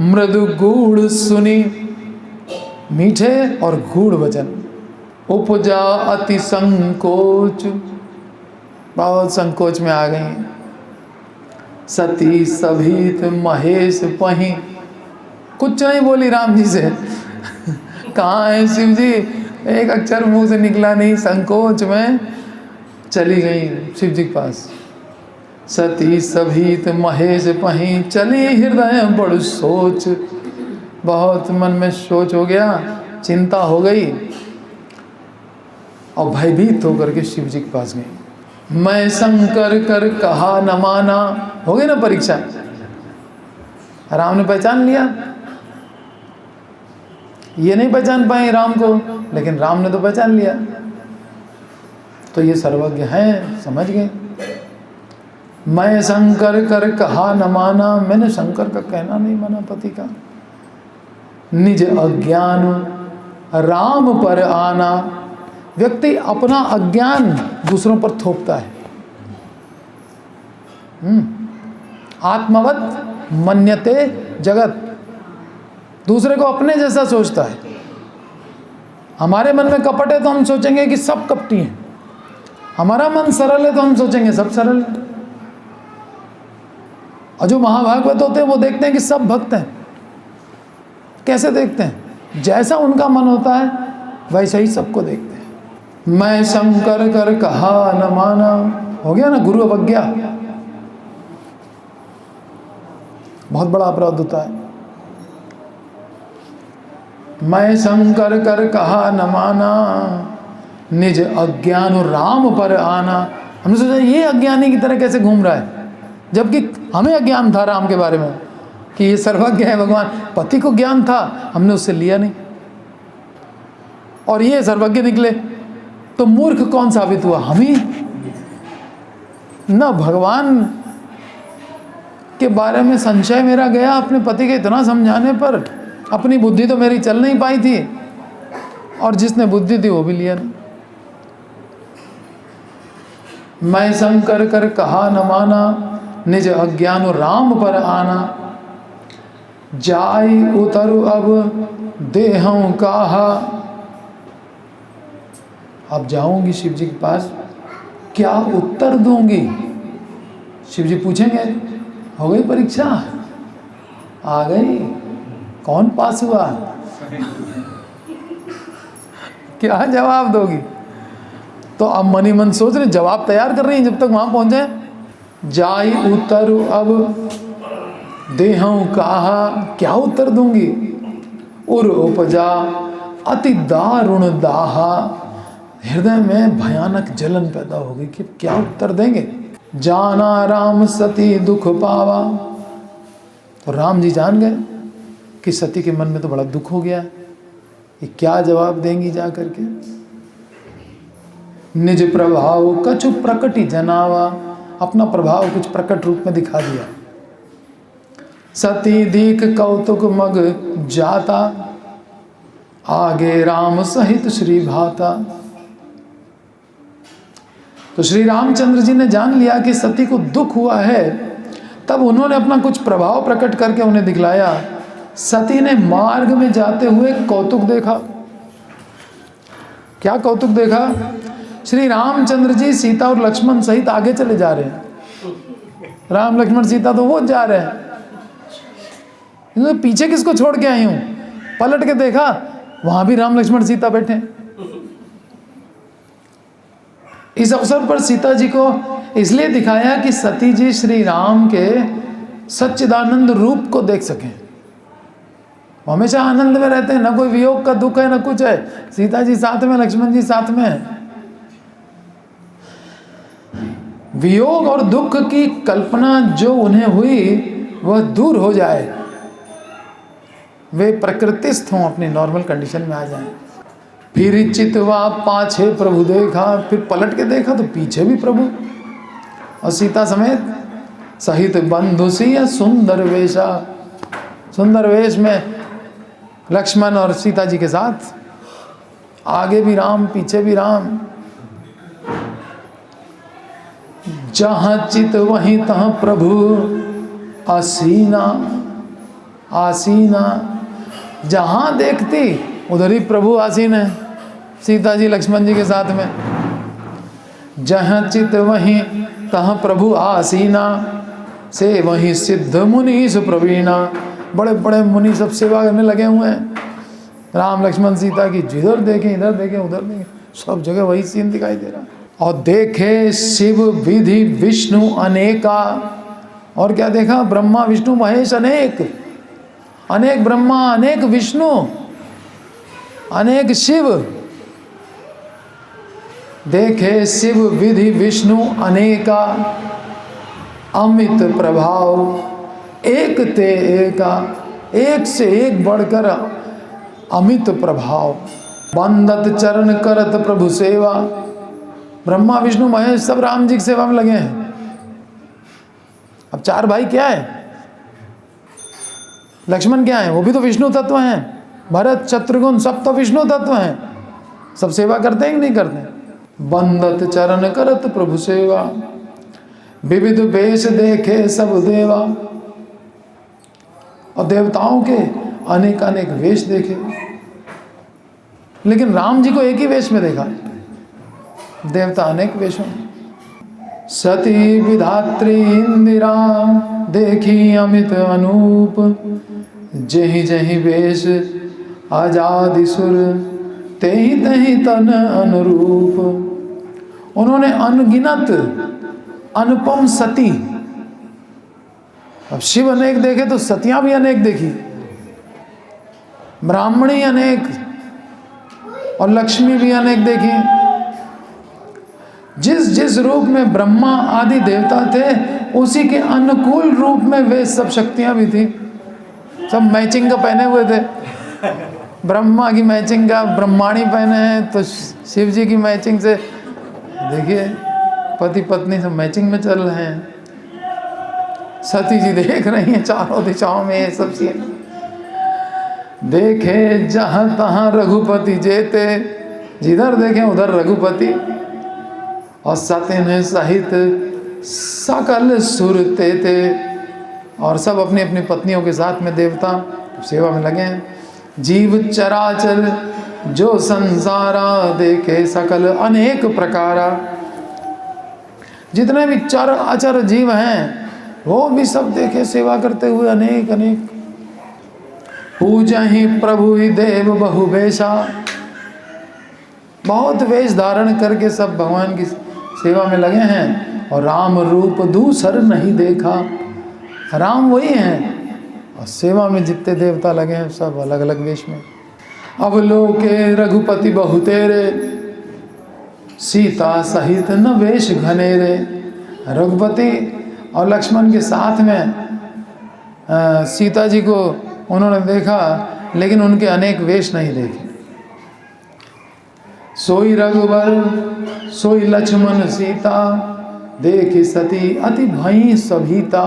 मृदु गूढ़ सुनी, मीठे और गूढ़ वचन। उपजा अति संकोच, बहुत संकोच में आ गई। सती सभीत महेश पही, कुछ नहीं बोली राम जी से। कहाँ है शिव जी? एक अक्षर मुंह से निकला नहीं, संकोच में चली गई शिव जी के पास। सती सभीत महेश पही, चली हृदय बड़ सोच। बहुत मन में सोच हो गया, चिंता हो गई, और भयभीत होकर के शिव जी के पास गई। मैं शंकर कर कहा न माना, हो गई ना परीक्षा। राम ने पहचान लिया, ये नहीं पहचान पाए राम को, लेकिन राम ने तो पहचान लिया। तो ये सर्वज्ञ हैं, समझ गए। मैं शंकर कर कहा न माना, मैंने शंकर का कहना नहीं माना पति का। निज अज्ञान राम पर आना, व्यक्ति अपना अज्ञान दूसरों पर थोपता है। आत्मवत मन्यते जगत, दूसरे को अपने जैसा सोचता है। हमारे मन में कपट है तो हम सोचेंगे कि सब कपटी हैं, हमारा मन सरल है तो हम सोचेंगे सब सरल है। और जो महाभागवत होते हैं वो देखते हैं कि सब भक्त हैं। कैसे देखते हैं? जैसा उनका मन होता है वैसा ही सबको देखते हैं। मैं शंकर कर कहा न माना, हो गया ना गुरु अवज्ञा, बहुत बड़ा अपराध होता है। मैं शंकर कर कहा न माना, निज अज्ञान राम पर आना। हमने सोचा ये अज्ञानी की तरह कैसे घूम रहा है, जबकि हमें अज्ञान था राम के बारे में कि ये सर्वज्ञ है भगवान। पति को ज्ञान था, हमने उससे लिया नहीं, और ये सर्वज्ञ निकले। तो मूर्ख कौन साबित हुआ? हम ही। न भगवान के बारे में संशय मेरा गया अपने पति के इतना समझाने पर, अपनी बुद्धि तो मेरी चल नहीं पाई थी, और जिसने बुद्धि थी वो भी लिया नहीं। मैं शंकर कर कहा न माना, निज अज्ञान राम पर आना। जाई उतरु अब देहूं कहा, अब जाऊंगी शिव जी के पास, क्या उत्तर दूंगी? शिव जी पूछेंगे हो गई परीक्षा, आ गई, कौन पास हुआ, क्या जवाब दोगी? तो अब मनी मन सोच रहे, जवाब तैयार कर रही हैं जब तक वहां पहुंचे। जाई उतरु अब देहूं कहा, क्या उत्तर दूंगी? उर उपजा अति दारुण दाहा, हृदय में भयानक जलन पैदा हो गई कि क्या उत्तर देंगे। जाना राम सती दुख पावा, तो राम जी जान गए कि सती के मन में तो बड़ा दुख हो गया है, ये क्या जवाब देंगी जा करके। निज प्रभाव कछु प्रकटि जनावा, अपना प्रभाव कुछ प्रकट रूप में दिखा दिया। सती दीख कौतुक मग जाता, आगे राम सहित श्री भाता। तो श्री रामचंद्र जी ने जान लिया कि सती को दुख हुआ है, तब उन्होंने अपना कुछ प्रभाव प्रकट करके उन्हें दिखलाया। सती ने मार्ग में जाते हुए कौतुक देखा। क्या कौतुक देखा? श्री रामचंद्र जी सीता और लक्ष्मण सहित आगे चले जा रहे हैं, राम लक्ष्मण सीता तो वो जा रहे हैं, पीछे किसको छोड़ के आई हूं? पलट के देखा, वहां भी राम लक्ष्मण सीता बैठे। इस अवसर पर सीता जी को इसलिए दिखाया कि सती जी श्री राम के सच्चिदानंद रूप को देख सकें। हमेशा आनंद में रहते हैं, ना कोई वियोग का दुख है ना कुछ है। सीता जी साथ में, लक्ष्मण जी साथ में है। वियोग और दुख की कल्पना जो उन्हें हुई वह दूर हो जाए, वे प्रकृतिस्थ हों, अपनी नॉर्मल कंडीशन में आ जाएं। फिर चितवा पाछे प्रभु देखा, फिर पलट के देखा तो पीछे भी प्रभु और सीता समेत सहित बंधु सिया सुंदर वेशा, सुंदर वेश में लक्ष्मण और सीता जी के साथ, आगे भी राम पीछे भी राम। जहाँ चित वहीं तहाँ प्रभु आसीना, आसीना, जहाँ देखती उधर ही प्रभु आसीन है, सीता जी लक्ष्मण जी के साथ में। जहाँ चित वहीं तहाँ प्रभु आसीना, से वहीं सिद्ध मुनि सुप्रवीणा। बड़े बड़े मुनि सब सेवा करने लगे हुए हैं राम लक्ष्मण सीता की। जिधर देखें इधर देखें उधर देखें, सब जगह वही सीन दिखाई दे रहा है। और देखे शिव विधि विष्णु अनेका, और क्या देखा? ब्रह्मा विष्णु महेश अनेक, अनेक ब्रह्मा अनेक विष्णु अनेक शिव। देखे शिव विधि विष्णु अनेका, अमित प्रभाव एक ते एका, एक से एक बढ़कर अमित प्रभाव। बंदत चरण करत प्रभु सेवा, ब्रह्मा विष्णु महेश सब राम जी की सेवा में लगे हैं। अब चार भाई क्या है? लक्ष्मण क्या है? वो भी तो विष्णु तत्व हैं। भरत शत्रुघ्न सब तो विष्णु तत्व हैं, सब सेवा करते हैं कि नहीं करते? बंदत चरण करत प्रभु सेवा, विविध वेश देखे सब देवा। और देवताओं के अनेक अनेक वेश देखे, लेकिन राम जी को एक ही वेश में देखा, देवता अनेक वेशों। सती विधात्री इंदिरा देखी अमित अनूप, जही जही वेश आजादी सुर, तेहि तहि तन अनुरूप। उन्होंने अनगिनत अनुपम सती, अब शिव अनेक देखे तो सतियां भी अनेक देखी, ब्राह्मणी अनेक और लक्ष्मी भी अनेक देखी। जिस जिस रूप में ब्रह्मा आदि देवता थे उसी के अनुकूल रूप में वे सब शक्तियां भी थी। सब मैचिंग का पहने हुए थे। ब्रह्मा की मैचिंग का ब्रह्माणी पहने हैं तो शिव जी की मैचिंग से देखिए पति पत्नी सब मैचिंग में चल रहे हैं। सती जी देख रही हैं चारों दिशाओं में ये सब चीजें। देखे जहाँ तहाँ रघुपति जेते, जिधर देखें उधर रघुपति। और सत्यन सहित सकल सुरते थे, और सब अपनी अपनी पत्नियों के साथ में देवता सेवा में लगे हैं। जीव चराचर जो संसारा देखे सकल अनेक प्रकारा, जितने भी चर अचर जीव हैं वो भी सब देखे सेवा करते हुए अनेक अनेक। पूजा ही प्रभु ही देव बहु वेशा, बहुत वेश धारण करके सब भगवान की सेवा में लगे हैं। और राम रूप दूसर नहीं देखा, राम वही हैं और सेवा में जितने देवता लगे हैं सब अलग अलग वेश में। अब लोके रघुपति बहु तेरे, सीता सहित न वेश घनेरे। रघुपति और लक्ष्मण के साथ में सीता जी को उन्होंने देखा, लेकिन उनके अनेक वेश नहीं देखे। सोई रघुबर सोई लक्ष्मण सीता, देखी सती अति भई सभीता।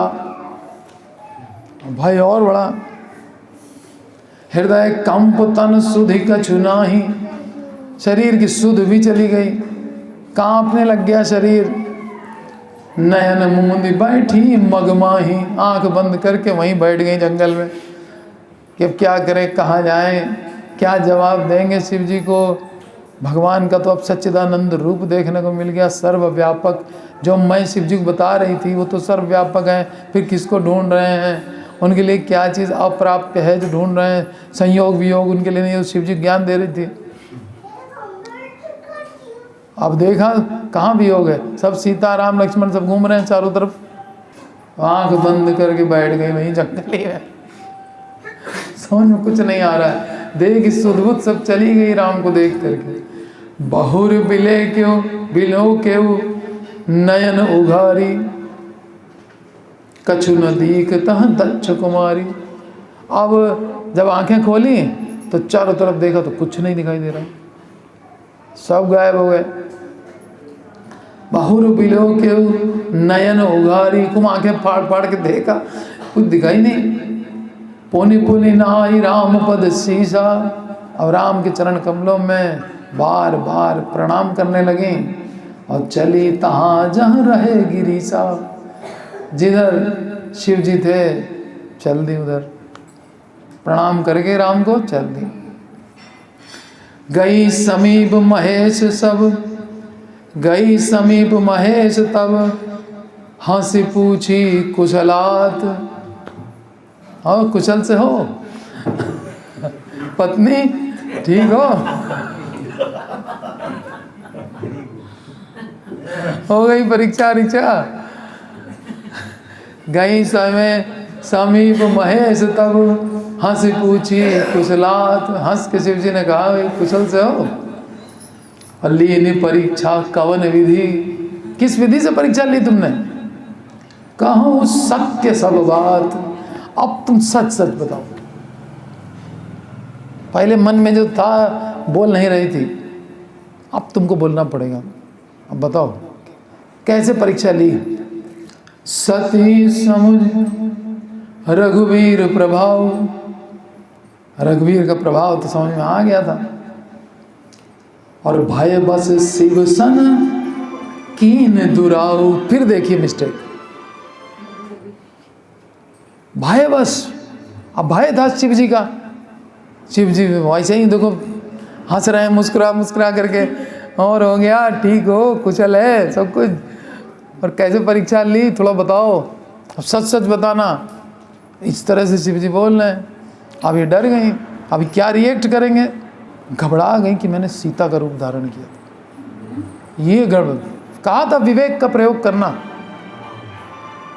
भय और बड़ा, हृदय कंप तन सुधि कछु नाही, शरीर की सुध भी चली गई, कांपने लग गया शरीर। नयन मूंदी बैठी मगमाही, आंख बंद करके वहीं बैठ गई जंगल में कि अब क्या करें, कहाँ जाएं, क्या जवाब देंगे शिव जी को। भगवान का तो अब सच्चिदानंद रूप देखने को मिल गया, सर्वव्यापक। जो मैं शिव जी को बता रही थी वो तो सर्वव्यापक है, फिर किसको ढूंढ रहे हैं? उनके लिए क्या चीज़ अप्राप्य है जो ढूंढ रहे हैं? संयोग वियोग उनके लिए नहीं, शिव जी ज्ञान दे रही थी। अब देखा कहाँ वियोग है, सब सीता राम लक्ष्मण सब घूम रहे हैं चारों तरफ, आंख बंद करके बैठ गई वहीं जंगली में, समझ में कुछ नहीं आ रहा है। देख सुधबुद्ध सब चली गई राम को देख करके। बहुर बिले क्यों बिलो क्यों नयन उघारी, कछु न दीखता दक्ष कुमारी। अब जब आंखें खोली तो चारों तरफ देखा तो कुछ नहीं दिखाई दे रहा, सब गायब हो गए। बहुर बिलो के नयन उघारी, कुम आंखें फाड़ फाड़ के देखा, कुछ दिखाई नहीं। पुनि पुनि नाई राम पद सीसा, और राम के चरण कमलों में बार बार प्रणाम करने लगे। और चली तहाँ जहाँ रहे गिरीसा, जिधर शिव जी थे चल दी उधर, प्रणाम करके राम को चल दी। गई समीप महेश सब, गई समीप महेश तब, हंसी पूछी कुशलात। और कुशल से हो पत्नी, ठीक हो गई परीक्षा रीक्षा। गई समय समीप महेश तब, हंसी पूछी कुशलात। हंस के शिव जी ने कहा कुशल से हो। लीनी परीक्षा कवन विधि, किस विधि से परीक्षा ली तुमने? कहूँ सत्य सब बात, अब तुम सच सच बताओ। पहले मन में जो था बोल नहीं रही थी, अब तुमको बोलना पड़ेगा। अब बताओ कैसे परीक्षा ली? सती समुझ रघुवीर प्रभाव, रघुवीर का प्रभाव तो समझ में आ गया था। और भय बस शिव सन कीन दुराऊ, फिर देखिए मिस्टेक, भय बस। अब भय था शिव जी का, शिव जी वैसे ही देखो हंस रहे हैं मुस्कुरा मुस्कुरा करके, और हो गया ठीक हो कुशल है सब कुछ। और कैसे परीक्षा ली थोड़ा बताओ, अब सच सच बताना। इस तरह से शिव जी बोल रहे हैं। अब ये डर गई, अभी क्या रिएक्ट करेंगे? घबरा गई कि मैंने सीता का रूप धारण किया। ये गड़बड़, कहा था विवेक का प्रयोग करना,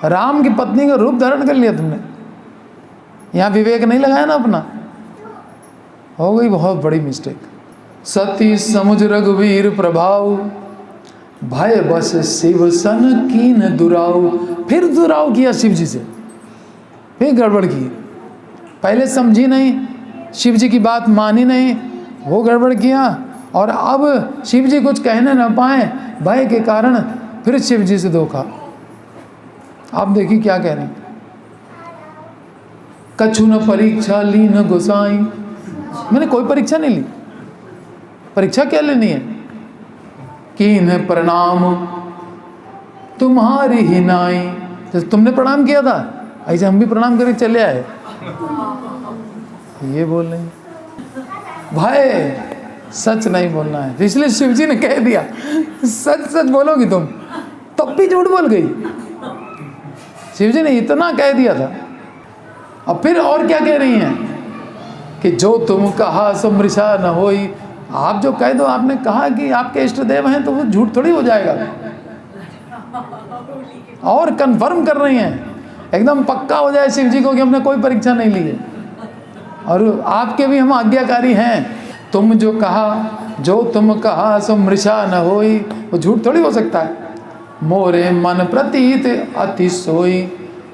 राम की पत्नी का रूप धारण कर लिया तुमने, यहाँ विवेक नहीं लगाया ना अपना, हो गई बहुत बड़ी मिस्टेक। सती समुझ रघुवीर प्रभाव, भय बस शिव सन कीन दुराव। फिर दुराव किया शिव जी से, फिर गड़बड़ की। पहले समझी नहीं, शिव जी की बात मानी नहीं, वो गड़बड़ किया। और अब शिव जी कुछ कहने न पाए भय के कारण, फिर शिव जी से धोखा। आप देखिए क्या कह रहे हैं, कछु न परीक्षा ली न गोसाई। मैंने कोई परीक्षा नहीं ली, परीक्षा क्या लेनी है? कीन्ह प्रणाम तुम्हारी ही नाई, जैसे तुमने प्रणाम किया था ऐसे हम भी प्रणाम करके चले आए। ये बोल रहे हैं भाई सच नहीं बोलना है, इसलिए शिव जी ने कह दिया सच सच बोलोगी तुम, तब भी झूठ बोल गई। शिव जी ने इतना कह दिया था। अब फिर और क्या कह रही हैं कि जो तुम कहा सो मृषा न होई। आप जो कह दो, आपने कहा कि आपके इष्ट देव हैं, तो वो झूठ थोड़ी हो जाएगा। और कंफर्म कर रही हैं, एकदम पक्का हो जाए शिव जी को कि हमने कोई परीक्षा नहीं ली है, और आपके भी हम आज्ञाकारी हैं। तुम जो कहा, जो तुम कहा सो मृषा न होई, वो झूठ थोड़ी हो सकता है। मोरे मन प्रतीत अति सोई,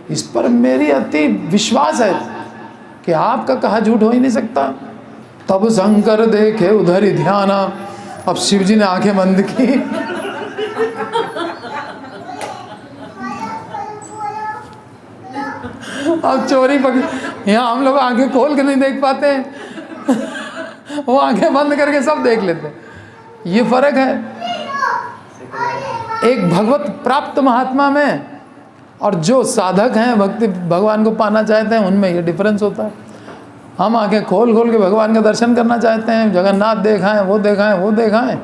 इस पर मेरी अति विश्वास है कि आपका कहा झूठ हो ही नहीं सकता। तब शंकर देखे उधर ही ध्याना। अब शिव जी ने आंखें बंद की, अब चोरी पकड़, यहाँ हम लोग आंखें खोल के नहीं देख पाते हैं, वो आंखें बंद करके सब देख लेते हैं। ये फर्क है एक भगवत प्राप्त महात्मा में और जो साधक हैं, भक्ति भगवान को पाना चाहते हैं, उनमें ये डिफरेंस होता है। हम आंखें खोल खोल के भगवान का दर्शन करना चाहते हैं, जगन्नाथ देखाएं, वो देखाएं, वो देखाएं।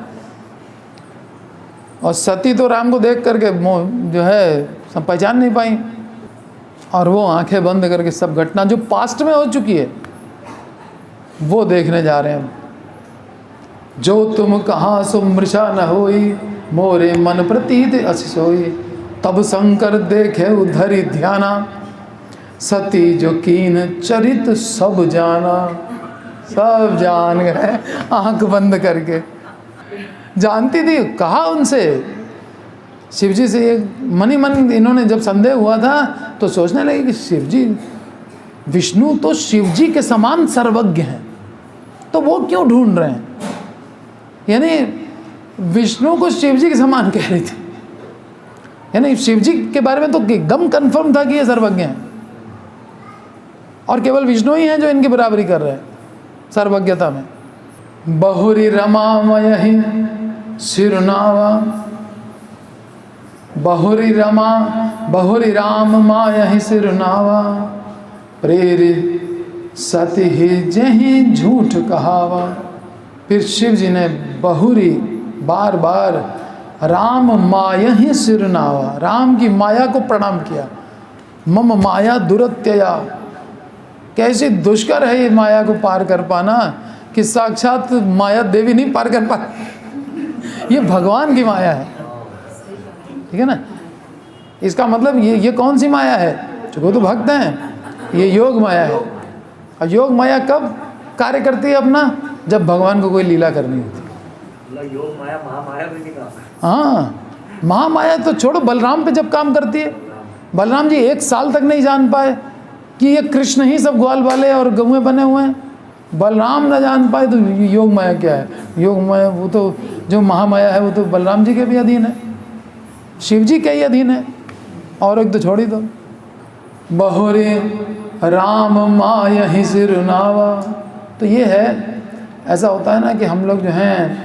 और सती तो राम को देख करके जो है सब पहचान नहीं पाई, और वो आंखें बंद करके सब घटना जो पास्ट में हो चुकी है वो देखने जा रहे हैं। जो तुम कहाँ सो मृषा न होई, मोरे मन प्रतीत अति सोई। तब शंकर देखे उधरी ध्याना, सती जो कीन चरित सब जाना। सब जान गए आंख बंद करके, जानती थी। कहा उनसे, शिव जी से ये मन ही मन इन्होंने जब संदेह हुआ था तो सोचने लगे कि शिव जी, विष्णु तो शिव जी के समान सर्वज्ञ हैं, तो वो क्यों ढूंढ रहे हैं? यानी विष्णु को शिव जी के समान कह रही थी, यानी शिव जी के बारे में तो एकदम कंफर्म था कि ये सर्वज्ञ हैं, और केवल विष्णु ही हैं जो इनकी बराबरी कर रहे हैं सर्वज्ञता में। बहुरी रमामयहि सिरनावा, बहुरी राम मायहि सिरनावा, प्रेरित सती ही जहीं झूठ कहावा। फिर शिव जी ने बहुरी बार बार राम मायहि सिरनावा, राम की माया को प्रणाम किया। मम माया दुरत्यया, कैसी दुष्कर है ये माया को पार कर पाना कि साक्षात माया देवी नहीं पार कर पा, ये भगवान की माया है। ठीक है ना? इसका मतलब ये कौन सी माया है? जो वो तो भक्त हैं, ये योग माया है। और योग माया कब कार्य करती है अपना? जब भगवान को कोई लीला करनी होती है। योग माया महामाया भी नहीं कहा। हाँ, महामाया तो छोड़ो, बलराम पे जब काम करती है। बलराम जी 1 साल तक नहीं जान पाए कि ये कृष्ण ही सब ग्वाल वाले और गौएं बने हुए हैं। बलराम न जान पाए तो योग माया क्या है? योग माया वो तो जो महामाया है वो तो बलराम जी के भी अधीन है, शिव जी के ही अधीन है, और एक तो छोड़ ही दो। बहुरे राम मायहि सिरनावा। तो ये है, ऐसा होता है ना कि हम लोग जो हैं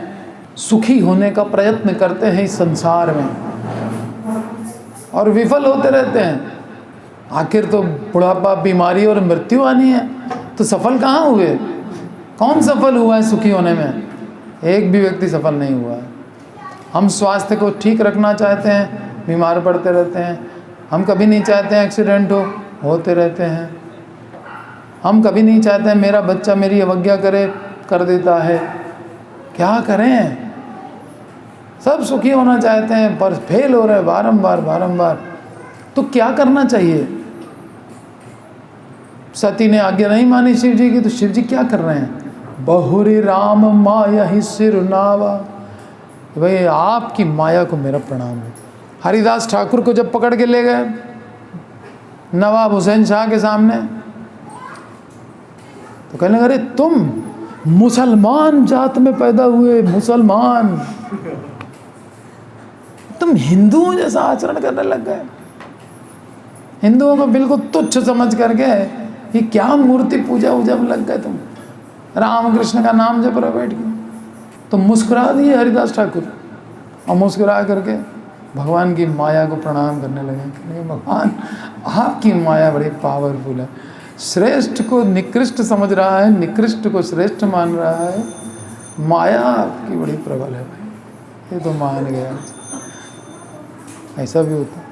सुखी होने का प्रयत्न करते हैं इस संसार में और विफल होते रहते हैं। आखिर तो बुढ़ापा, बीमारी और मृत्यु आनी है, तो सफल कहाँ हुए? कौन सफल हुआ है सुखी होने में? एक भी व्यक्ति सफल नहीं हुआ है। हम स्वास्थ्य को ठीक रखना चाहते हैं, बीमार पड़ते रहते हैं। हम कभी नहीं चाहते हैं एक्सीडेंट हो, होते रहते हैं। हम कभी नहीं चाहते हैं मेरा बच्चा मेरी अवज्ञा करे, कर देता है। क्या करें? सब सुखी होना चाहते हैं पर फेल हो रहे हैं बारंबार। तो क्या करना चाहिए? सती ने आज्ञा नहीं मानी शिव जी की, तो शिव जी क्या कर रहे हैं? बहुरी राम मायहि सिरनावा, भाई आपकी माया को मेरा प्रणाम है। हरिदास ठाकुर को जब पकड़ के ले गए नवाब हुसैन शाह के सामने, तो कहने लगे, अरे तुम मुसलमान जात में पैदा हुए, मुसलमान, तुम हिंदुओं जैसा आचरण करने लग गए। हिंदुओं को बिल्कुल तुच्छ समझ करके ये क्या मूर्ति पूजा वूजा में लग गए तुम, राम कृष्ण का नाम जप रहे बैठ के। तो मुस्कुरा दिए हरिदास ठाकुर, और मुस्कुरा करके भगवान की माया को प्रणाम करने लगे। भगवान आपकी माया बड़ी पावरफुल है, श्रेष्ठ को निकृष्ट समझ रहा है, निकृष्ट को श्रेष्ठ मान रहा है। माया आपकी बड़ी प्रबल है भाई, ये तो मान गया। ऐसा भी होता है।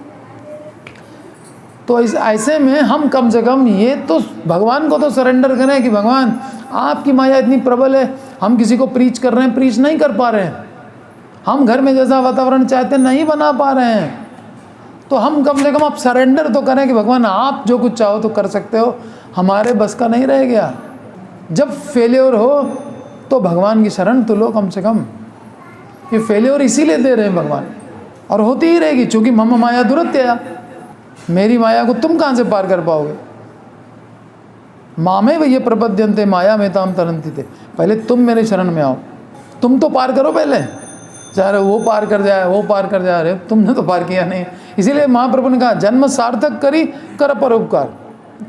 तो ऐसे में हम कम से कम ये तो भगवान को तो सरेंडर करें कि भगवान आपकी माया इतनी प्रबल है, हम किसी को प्रीच कर रहे हैं, प्रीच नहीं कर पा रहे हैं, हम घर में जैसा वातावरण चाहते हैं नहीं बना पा रहे हैं, तो हम कम से कम आप सरेंडर तो करें कि भगवान आप जो कुछ चाहो तो कर सकते हो, हमारे बस का नहीं रह गया। जब फेल्योर हो तो भगवान की शरण तो लो कम से कम। ये फेल्योर इसीलिए दे रहे हैं भगवान, और होती ही रहेगी, चूँकि मम माया दुरत्यया, मेरी माया को तुम कहाँ से पार कर पाओगे। मामे ये प्रपद्यन्ते माया में ताम तरंती थे, पहले तुम मेरे शरण में आओ, तुम तो पार करो पहले, चाहे वो पार कर जाए, वो पार कर जा रहे, तुमने तो पार किया नहीं। इसीलिए महाप्रभु ने कहा जन्म सार्थक करी कर परोपकार,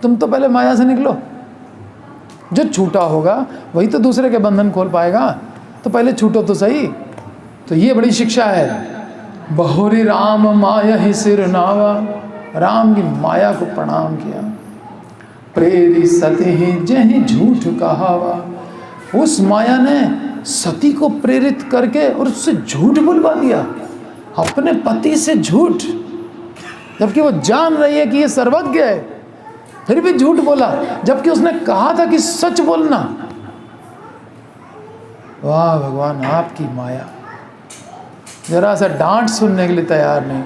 तुम तो पहले माया से निकलो, जो छूटा होगा वही तो दूसरे के बंधन खोल पाएगा, तो पहले छूटो तो सही। तो ये बड़ी शिक्षा है। बहुरी राम मायहि सिरनावा, राम की माया को प्रणाम किया। प्रेरी सती ही जहीं झूठ कहावा, उस माया ने सती को प्रेरित करके और उससे झूठ बुलवा दिया, अपने पति से झूठ, जबकि वो जान रही है कि ये सर्वज्ञ है, फिर भी झूठ बोला, जबकि उसने कहा था कि सच बोलना। वाह भगवान, आपकी माया, जरा सा डांट सुनने के लिए तैयार नहीं।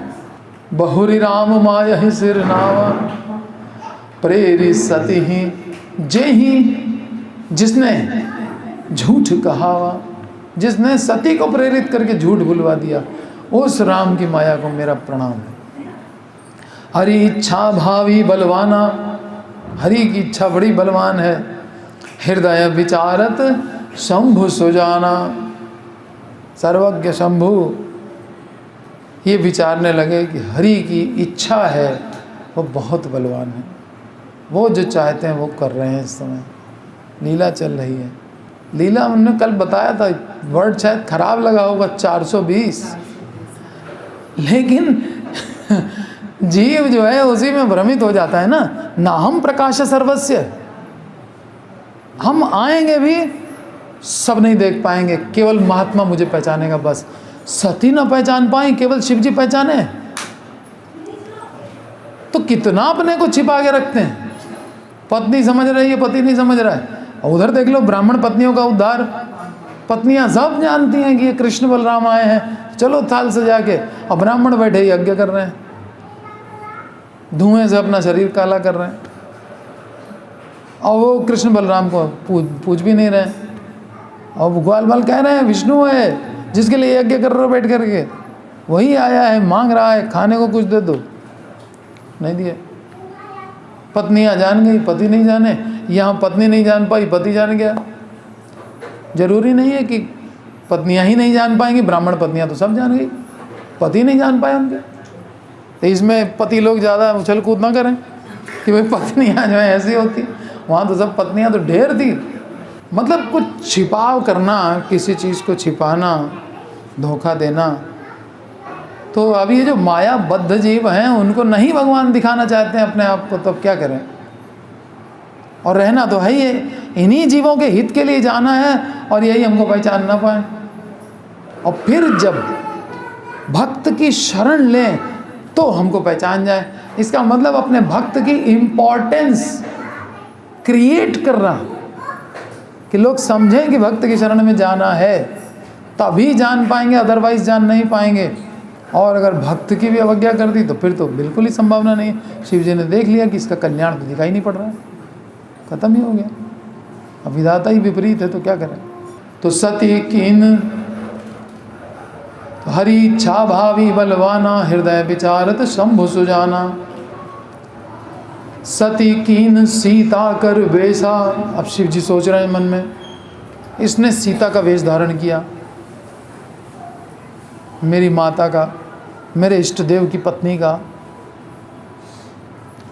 बहुरी राम माया ही सिर नावा, प्रेरी सती ही जे ही जिसने झूठ कहावा, जिसने सती को प्रेरित करके झूठ बुलवा दिया, उस राम की माया को मेरा प्रणाम है। हरि इच्छा भावी बलवाना, हरि की इच्छा बड़ी बलवान है। हृदय विचारत शंभु सुजाना, सर्वज्ञ शंभु ये विचारने लगे कि हरि की इच्छा है वो बहुत बलवान है, वो जो चाहते हैं वो कर रहे हैं। इस समय लीला चल रही है। लीला उन्होंने कल बताया था, वर्ड शायद खराब लगा होगा 420, लेकिन जीव जो है उसी में भ्रमित हो जाता है ना हम प्रकाश सर्वस्य। हम आएंगे भी सब नहीं देख पाएंगे, केवल महात्मा मुझे पहचानेगा बस। सती ना पहचान पाई, केवल शिव जी पहचाने, तो कितना अपने को छिपा के रखते हैं। पत्नी समझ रही है, पति नहीं समझ रहा है। और उधर देख लो ब्राह्मण पत्नियों का उद्धार, पत्नियां सब जानती हैं कि ये कृष्ण बलराम आए हैं, चलो थाल सजा के, और ब्राह्मण बैठे यज्ञ कर रहे हैं, धुएं से अपना शरीर काला कर रहे हैं, और वो कृष्ण बलराम को पूछ भी नहीं रहे। और ग्वाल बाल कह रहे हैं विष्णु है जिसके लिए यज्ञ कर रहे हो बैठ करके, वही आया है, मांग रहा है खाने को कुछ दे दो, नहीं दिए। पत्नियां जान गई, पति नहीं जाने। यहाँ पत्नी नहीं जान पाई, पति जान गया। जरूरी नहीं है कि पत्नियां ही नहीं जान पाएंगी, ब्राह्मण पत्नियां तो सब जान गई, पति नहीं जान पाए उनके। तो इसमें पति लोग ज़्यादा उछल कूद ना करें कि भाई पत्नियां जो है ऐसी होती, वहाँ तो सब पत्नियां तो ढेर थी। मतलब कुछ छिपाव करना, किसी चीज़ को छिपाना, धोखा देना। तो अभी ये जो मायाबद्ध जीव हैं उनको नहीं भगवान दिखाना चाहते हैं अपने आप को, तो अब क्या करें। और रहना तो है ही, इन्हीं जीवों के हित के लिए जाना है, और यही हमको पहचान ना पाए। और फिर जब भक्त की शरण लें तो हमको पहचान जाए। इसका मतलब अपने भक्त की इम्पोर्टेंस क्रिएट करना, कि लोग समझें कि भक्त की शरण में जाना है, तभी जान पाएंगे, अदरवाइज जान नहीं पाएंगे। और अगर भक्त की भी अवज्ञा कर दी तो फिर तो बिल्कुल ही संभावना नहीं है। शिव जी ने देख लिया कि इसका कल्याण तो दिखाई नहीं पड़ रहा है, खत्म ही हो गया। अब विधाता ही विपरीत है तो क्या करें। तो सती कीन हरि इच्छा भावी बलवाना, हृदय विचारत शंभु सुजाना। सती कीन सीता कर वेशा, अब शिव जी सोच रहे हैं मन में, इसने सीता का वेश धारण किया, मेरी माता का, मेरे इष्ट देव की पत्नी का।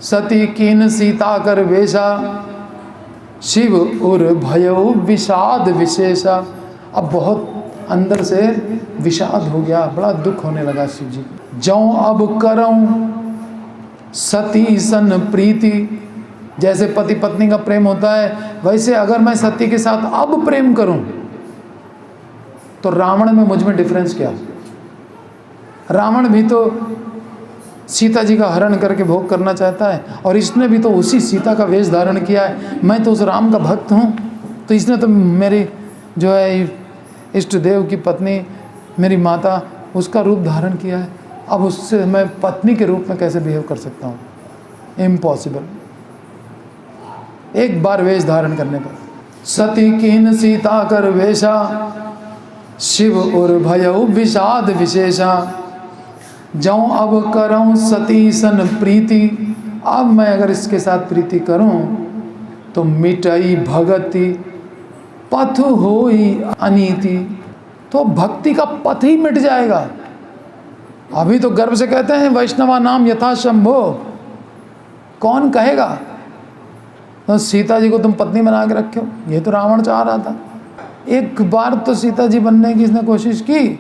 सती कीन सीता कर वेशा, शिव उर भयो विषाद विशेषा। अब बहुत अंदर से विषाद हो गया, बड़ा दुख होने लगा शिव जी को। जौं अब करऊं सती सन प्रीति, जैसे पति पत्नी का प्रेम होता है, वैसे अगर मैं सती के साथ अब प्रेम करूं तो रावण में मुझ में डिफरेंस क्या। रावण भी तो सीता जी का हरण करके भोग करना चाहता है, और इसने भी तो उसी सीता का वेश धारण किया है। मैं तो उस राम का भक्त हूँ, तो इसने तो मेरी जो है इष्ट देव की पत्नी, मेरी माता, उसका रूप धारण किया है। अब उससे मैं पत्नी के रूप में कैसे बिहेव कर सकता हूँ, इम्पॉसिबल। एक बार वेश धारण करने पर। सती कीन सीता कर वेशा, शिव उर भयो विषाद विशेषा। जौं अब करऊं सती सन प्रीति, अब मैं अगर इसके साथ प्रीति करूं तो मिटई भगति पथ होई अनीति, तो भक्ति का पथ ही मिट जाएगा। अभी तो गर्व से कहते हैं वैष्णवा नाम यथा शंभो, कौन कहेगा तो सीता जी को तुम पत्नी बना के रखे हो, ये तो रावण चाह रहा था। एक बार तो सीता जी बनने की इसने कोशिश की।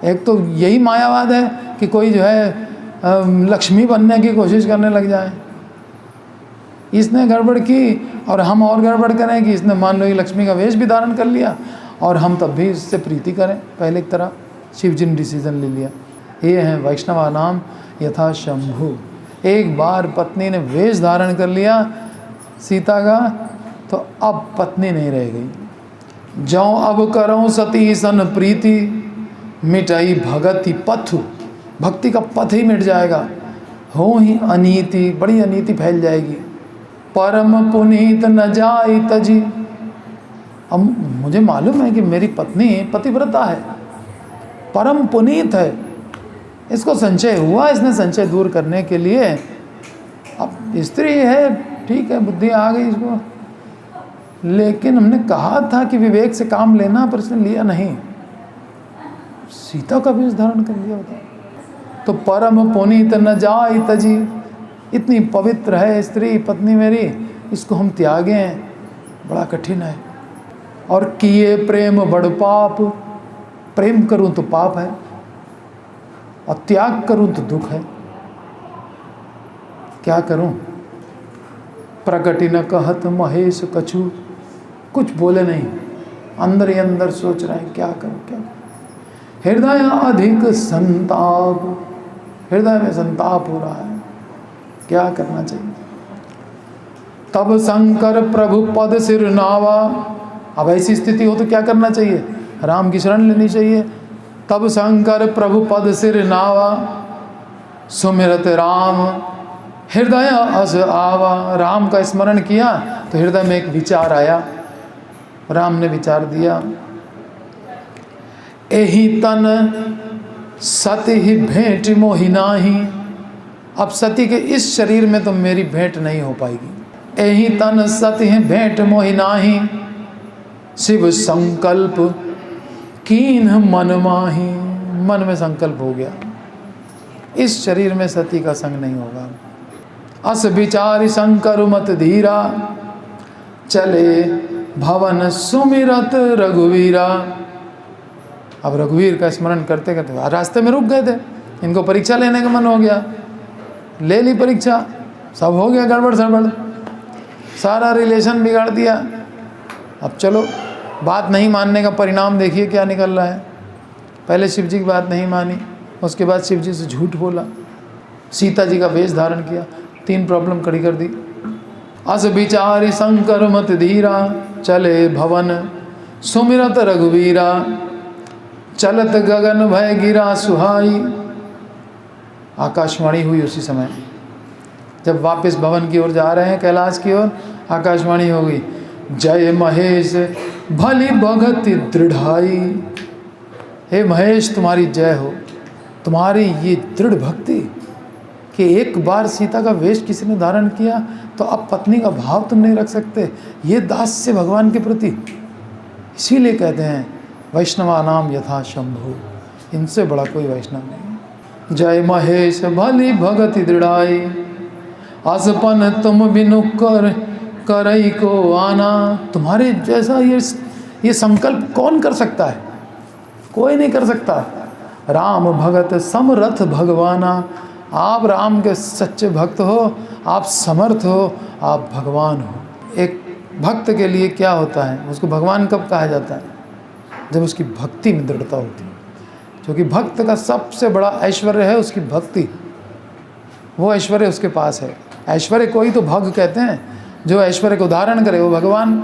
एक तो यही मायावाद है कि कोई जो है लक्ष्मी बनने की कोशिश करने लग जाए। इसने गड़बड़ की और हम और गड़बड़ करें कि इसने मान लो ये लक्ष्मी का वेश भी धारण कर लिया और हम तब भी इससे प्रीति करें पहले की तरह। शिव जी ने डिसीजन ले लिया। ये है वैष्णवा नाम यथा शंभु। एक बार पत्नी ने वेश धारण कर लिया सीता का, तो अब पत्नी नहीं रह गई। जौं अब करऊं सती सन प्रीति, मिटाई भगति पथु भक्ति का पथ ही मिट जाएगा, हो ही अनीति, बड़ी अनीति फैल जाएगी। परम पुनीत न जाई तजी। अब मुझे मालूम है कि मेरी पत्नी पतिव्रता है, परम पुनीत है, इसको संचय हुआ, इसने संचय दूर करने के लिए, अब स्त्री है, ठीक है, बुद्धि आ गई इसको, लेकिन हमने कहा था कि विवेक से काम लेना, पर इसने लिया नहीं, सीता का वेश धारण कर लिया होता। तो परम पुनीत न जाई तजी, इतनी पवित्र है स्त्री पत्नी मेरी, इसको हम त्यागे हैं, बड़ा कठिन है। और किए प्रेम बड़ पाप, प्रेम करूं तो पाप है, और त्याग करूं तो दुख है, क्या करूं। प्रकटि न कहत महेश कछु, कुछ बोले नहीं, अंदर ही अंदर सोच रहे हैं क्या करूं क्या करूं। हृदय अधिक संताप, हृदय में संताप हो रहा है, क्या करना चाहिए। तब शंकर प्रभु पद सिर नावा, अब ऐसी स्थिति हो तो क्या करना चाहिए, राम की शरण लेनी चाहिए। तब शंकर प्रभु पद सिर नावा, सुमिरत राम हृदय अस आवा। राम का स्मरण किया तो हृदय में एक विचार आया, राम ने विचार दिया, एही तन सती ही भेंट मोहि नाही। अब सती के इस शरीर में तो मेरी भेंट नहीं हो पाएगी। एही तन सती ही भेंट मोहि नाही, शिव संकल्प कीन मन माही। मन में संकल्प हो गया, इस शरीर में सती का संग नहीं होगा। अस विचारी शंकर मत धीरा, चले भवन सुमिरत रघुवीरा। अब रघुवीर का स्मरण करते करते रास्ते में रुक गए थे, इनको परीक्षा लेने का मन हो गया, ले ली परीक्षा, सब हो गया गड़बड़ सड़बड़, सारा रिलेशन बिगाड़ दिया। अब चलो, बात नहीं मानने का परिणाम देखिए क्या निकल रहा है। पहले शिव जी की बात नहीं मानी, उसके बाद शिव जी से झूठ बोला, सीता जी का वेश धारण किया, 3 प्रॉब्लम खड़ी कर दी। अस विचारी शंकर मत धीरा, चले भवन सुमिरत रघुवीरा। चलत गगन भय गिरा सुहाई। आकाशवाणी हुई उसी समय, जब वापस भवन की ओर जा रहे हैं, कैलाश की ओर, आकाशवाणी हो गई, जय महेश भली भगति दृढ़ाई। हे महेश तुम्हारी जय हो, तुम्हारी ये दृढ़ भक्ति कि एक बार सीता का वेश किसी ने धारण किया तो अब पत्नी का भाव तुम नहीं रख सकते, ये दास्य भगवान के प्रति। इसीलिए कहते हैं वैष्णवा नाम यथा शंभु, इनसे बड़ा कोई वैष्णव नहीं। जय महेश भली भगति दृढ़ाई, असपन तुम बिनु करई को आना। तुम्हारे जैसा ये संकल्प कौन कर सकता है, कोई नहीं कर सकता। राम भगत समरथ भगवाना, आप राम के सच्चे भक्त हो, आप समर्थ हो, आप भगवान हो। एक भक्त के लिए क्या होता है, उसको भगवान कब कहा जाता है, जब उसकी भक्ति में दृढ़ता होती है। क्योंकि भक्त का सबसे बड़ा ऐश्वर्य है उसकी भक्ति, वो ऐश्वर्य उसके पास है। ऐश्वर्य को ही तो भग कहते हैं, जो ऐश्वर्य को धारण करे वो भगवान।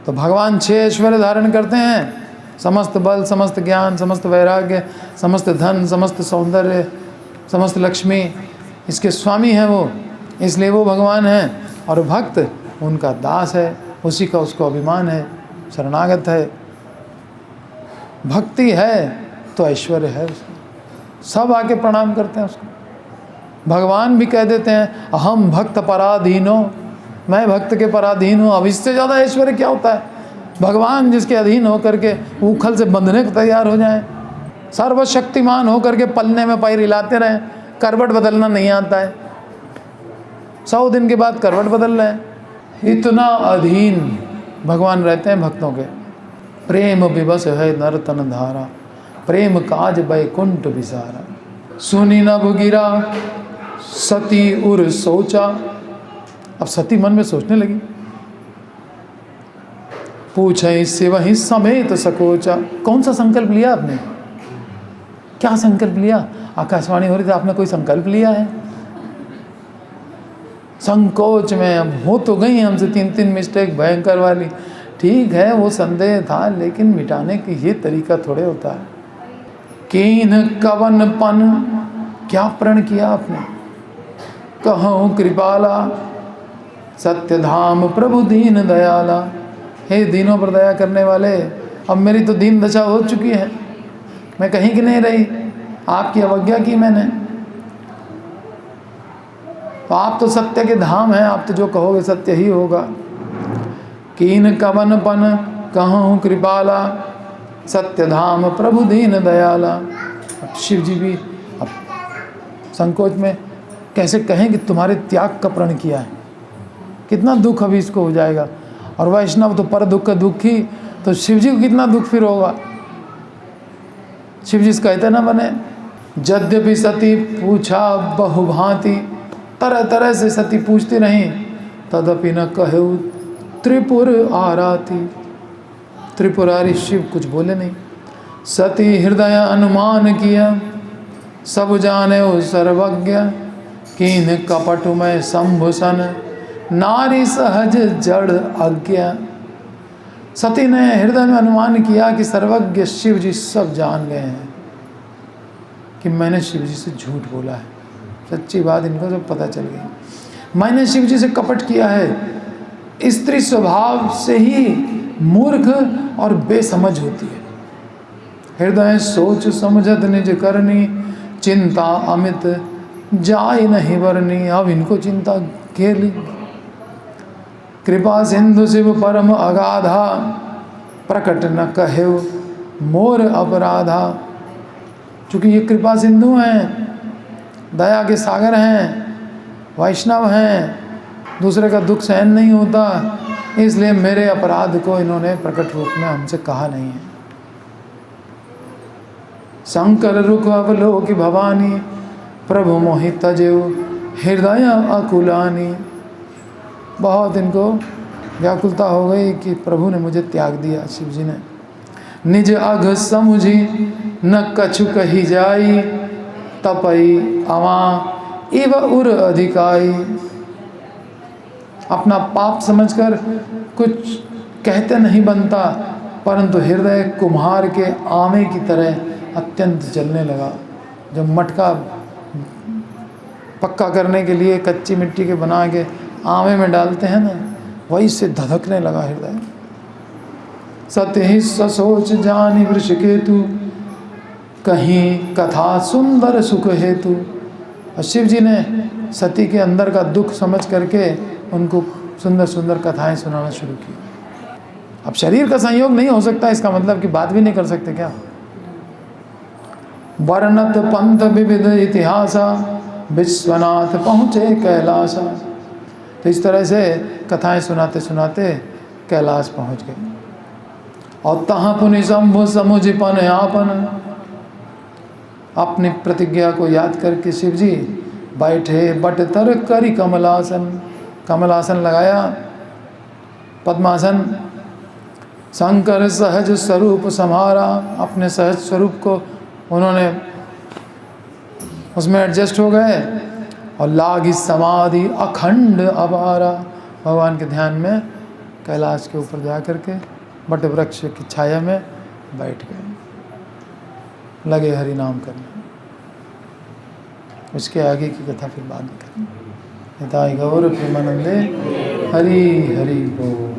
तो भगवान 6 ऐश्वर्य धारण करते हैं, समस्त बल, समस्त ज्ञान, समस्त वैराग्य, समस्त धन, समस्त सौंदर्य, समस्त लक्ष्मी, इसके स्वामी हैं वो, इसलिए वो भगवान हैं। और भक्त उनका दास है, उसी का उसको अभिमान है, शरणागत है। भक्ति है तो ऐश्वर्य है उसको, सब आके प्रणाम करते हैं उसको। भगवान भी कह देते हैं अहम भक्त पराधीनो, मैं भक्त के पराधीन हूँ। अब इससे ज़्यादा ऐश्वर्य क्या होता है। भगवान जिसके अधीन होकर के उखल से बंधने को तैयार हो जाएं, सर्वशक्तिमान होकर के पलने में पैर हिलाते रहें, करवट बदलना नहीं आता है, 100 दिन के बाद करवट बदल रहे हैं। इतना अधीन भगवान रहते हैं भक्तों के। प्रेम विवश है नर तन धारा, प्रेम काज बैकुंठ विसारा। सुनी नभ गिरा सती उर सोचा। अब सती मन में सोचने लगी, पूछे इससे वही समेत सकोचा। कौन सा संकल्प लिया आपने, क्या संकल्प लिया। आकाशवाणी हो रही थी, आपने कोई संकल्प लिया है। संकोच में अब हो तो गई हमसे 3 मिस्टेक भयंकर वाली। ठीक है वो संदेह था, लेकिन मिटाने की ये तरीका थोड़े होता है। कीन कवनपन, क्या प्रण किया आपने। कहूँ कृपाला, सत्य धाम प्रभु दीन दयाला। हे दीनों पर दया करने वाले, अब मेरी तो दीन दशा हो चुकी है, मैं कहीं की नहीं रही, आपकी अवज्ञा की मैंने। तो आप तो सत्य के धाम हैं, आप तो जो कहोगे सत्य ही होगा। कीन कवनपन कहूँ कृपाला, सत्य धाम प्रभु दीन दयाला। अब शिव जी भी अब संकोच में कैसे कहें कि तुम्हारे त्याग का प्रण किया है, कितना दुख अभी इसको हो जाएगा। और वैष्णव तो पर दुख का दुखी, तो शिव जी को कितना दुख फिर होगा। शिव जी से कहते ना बने, यद्यपि सती पूछा बहुभांति, तरह तरह से सती पूछती रहीं, तदपि न कहु त्रिपुर आराती। त्रिपुरारी शिव कुछ बोले नहीं। सती हृदय अनुमान किया, सब जाने ओ सर्वज्ञ। कीन कपट में शंभुसन, नारी सहज जड़ अज्ञा। सती ने हृदय में अनुमान किया कि सर्वज्ञ शिव जी सब जान गए हैं कि मैंने शिव जी से झूठ बोला है। सच्ची बात इनको सब पता चल गई, मैंने शिव जी से कपट किया है। स्त्री स्वभाव से ही मूर्ख और बेसमझ होती है। हृदय सोच समझत निज करनी, चिंता अमित जाय नहीं वरनी। अब इनको चिंता घेर ली। कृपा सिंधु शिव परम अगाधा, प्रकट न कहे मोर अपराधा। चूँकि ये कृपा सिंधु हैं, दया के सागर हैं, वैष्णव हैं, दूसरे का दुख सहन नहीं होता, इसलिए मेरे अपराध को इन्होंने प्रकट रूप में हमसे कहा नहीं है। शंकर रुख अवलोकि भवानी, प्रभु मोहि तजेउ हृदय अकुलानी। बहुत इनको व्याकुलता हो गई कि प्रभु ने मुझे त्याग दिया, शिव जी ने। निज अघ समुझी न कछु कही जाई, तपई अवा इव उर अधिकाई। अपना पाप समझकर कुछ कहते नहीं बनता, परंतु हृदय कुम्हार के आमे की तरह अत्यंत जलने लगा। जब मटका पक्का करने के लिए कच्ची मिट्टी के बना के आमे में डालते हैं ना, वही से धधकने लगा हृदय। सत्य ही ससोच जानी वृष केतु, कहीं कथा सुंदर सुख हेतु। और शिव जी ने सती के अंदर का दुख समझ करके उनको सुंदर सुंदर कथाएं सुनाना शुरू की। अब शरीर का संयोग नहीं हो सकता, इसका मतलब कि बात भी नहीं कर सकते क्या। वर्णत पंथ विविध इतिहासा, विश्वनाथ पहुँचे कैलासा। तो इस तरह से कथाएं सुनाते सुनाते कैलाश पहुँच गए। और तहाँ पुनि शंभु समुझपन आपन, अपनी प्रतिज्ञा को याद करके शिव जी बैठे बट तर करी कमलासन। कमलासन लगाया, पद्मासन। शंकर सहज स्वरूप संहारा, अपने सहज स्वरूप को उन्होंने उसमें एडजस्ट हो गए। और लागी समाधि अखंड अपारा, भगवान के ध्यान में कैलाश के ऊपर जा करके बट वृक्ष की छाया में बैठ गए, लगे हरि नाम करने। उसके आगे की कथा फिर बाद में करेंगे। निताई गौर प्रेमानंदे हरि हरि बोल।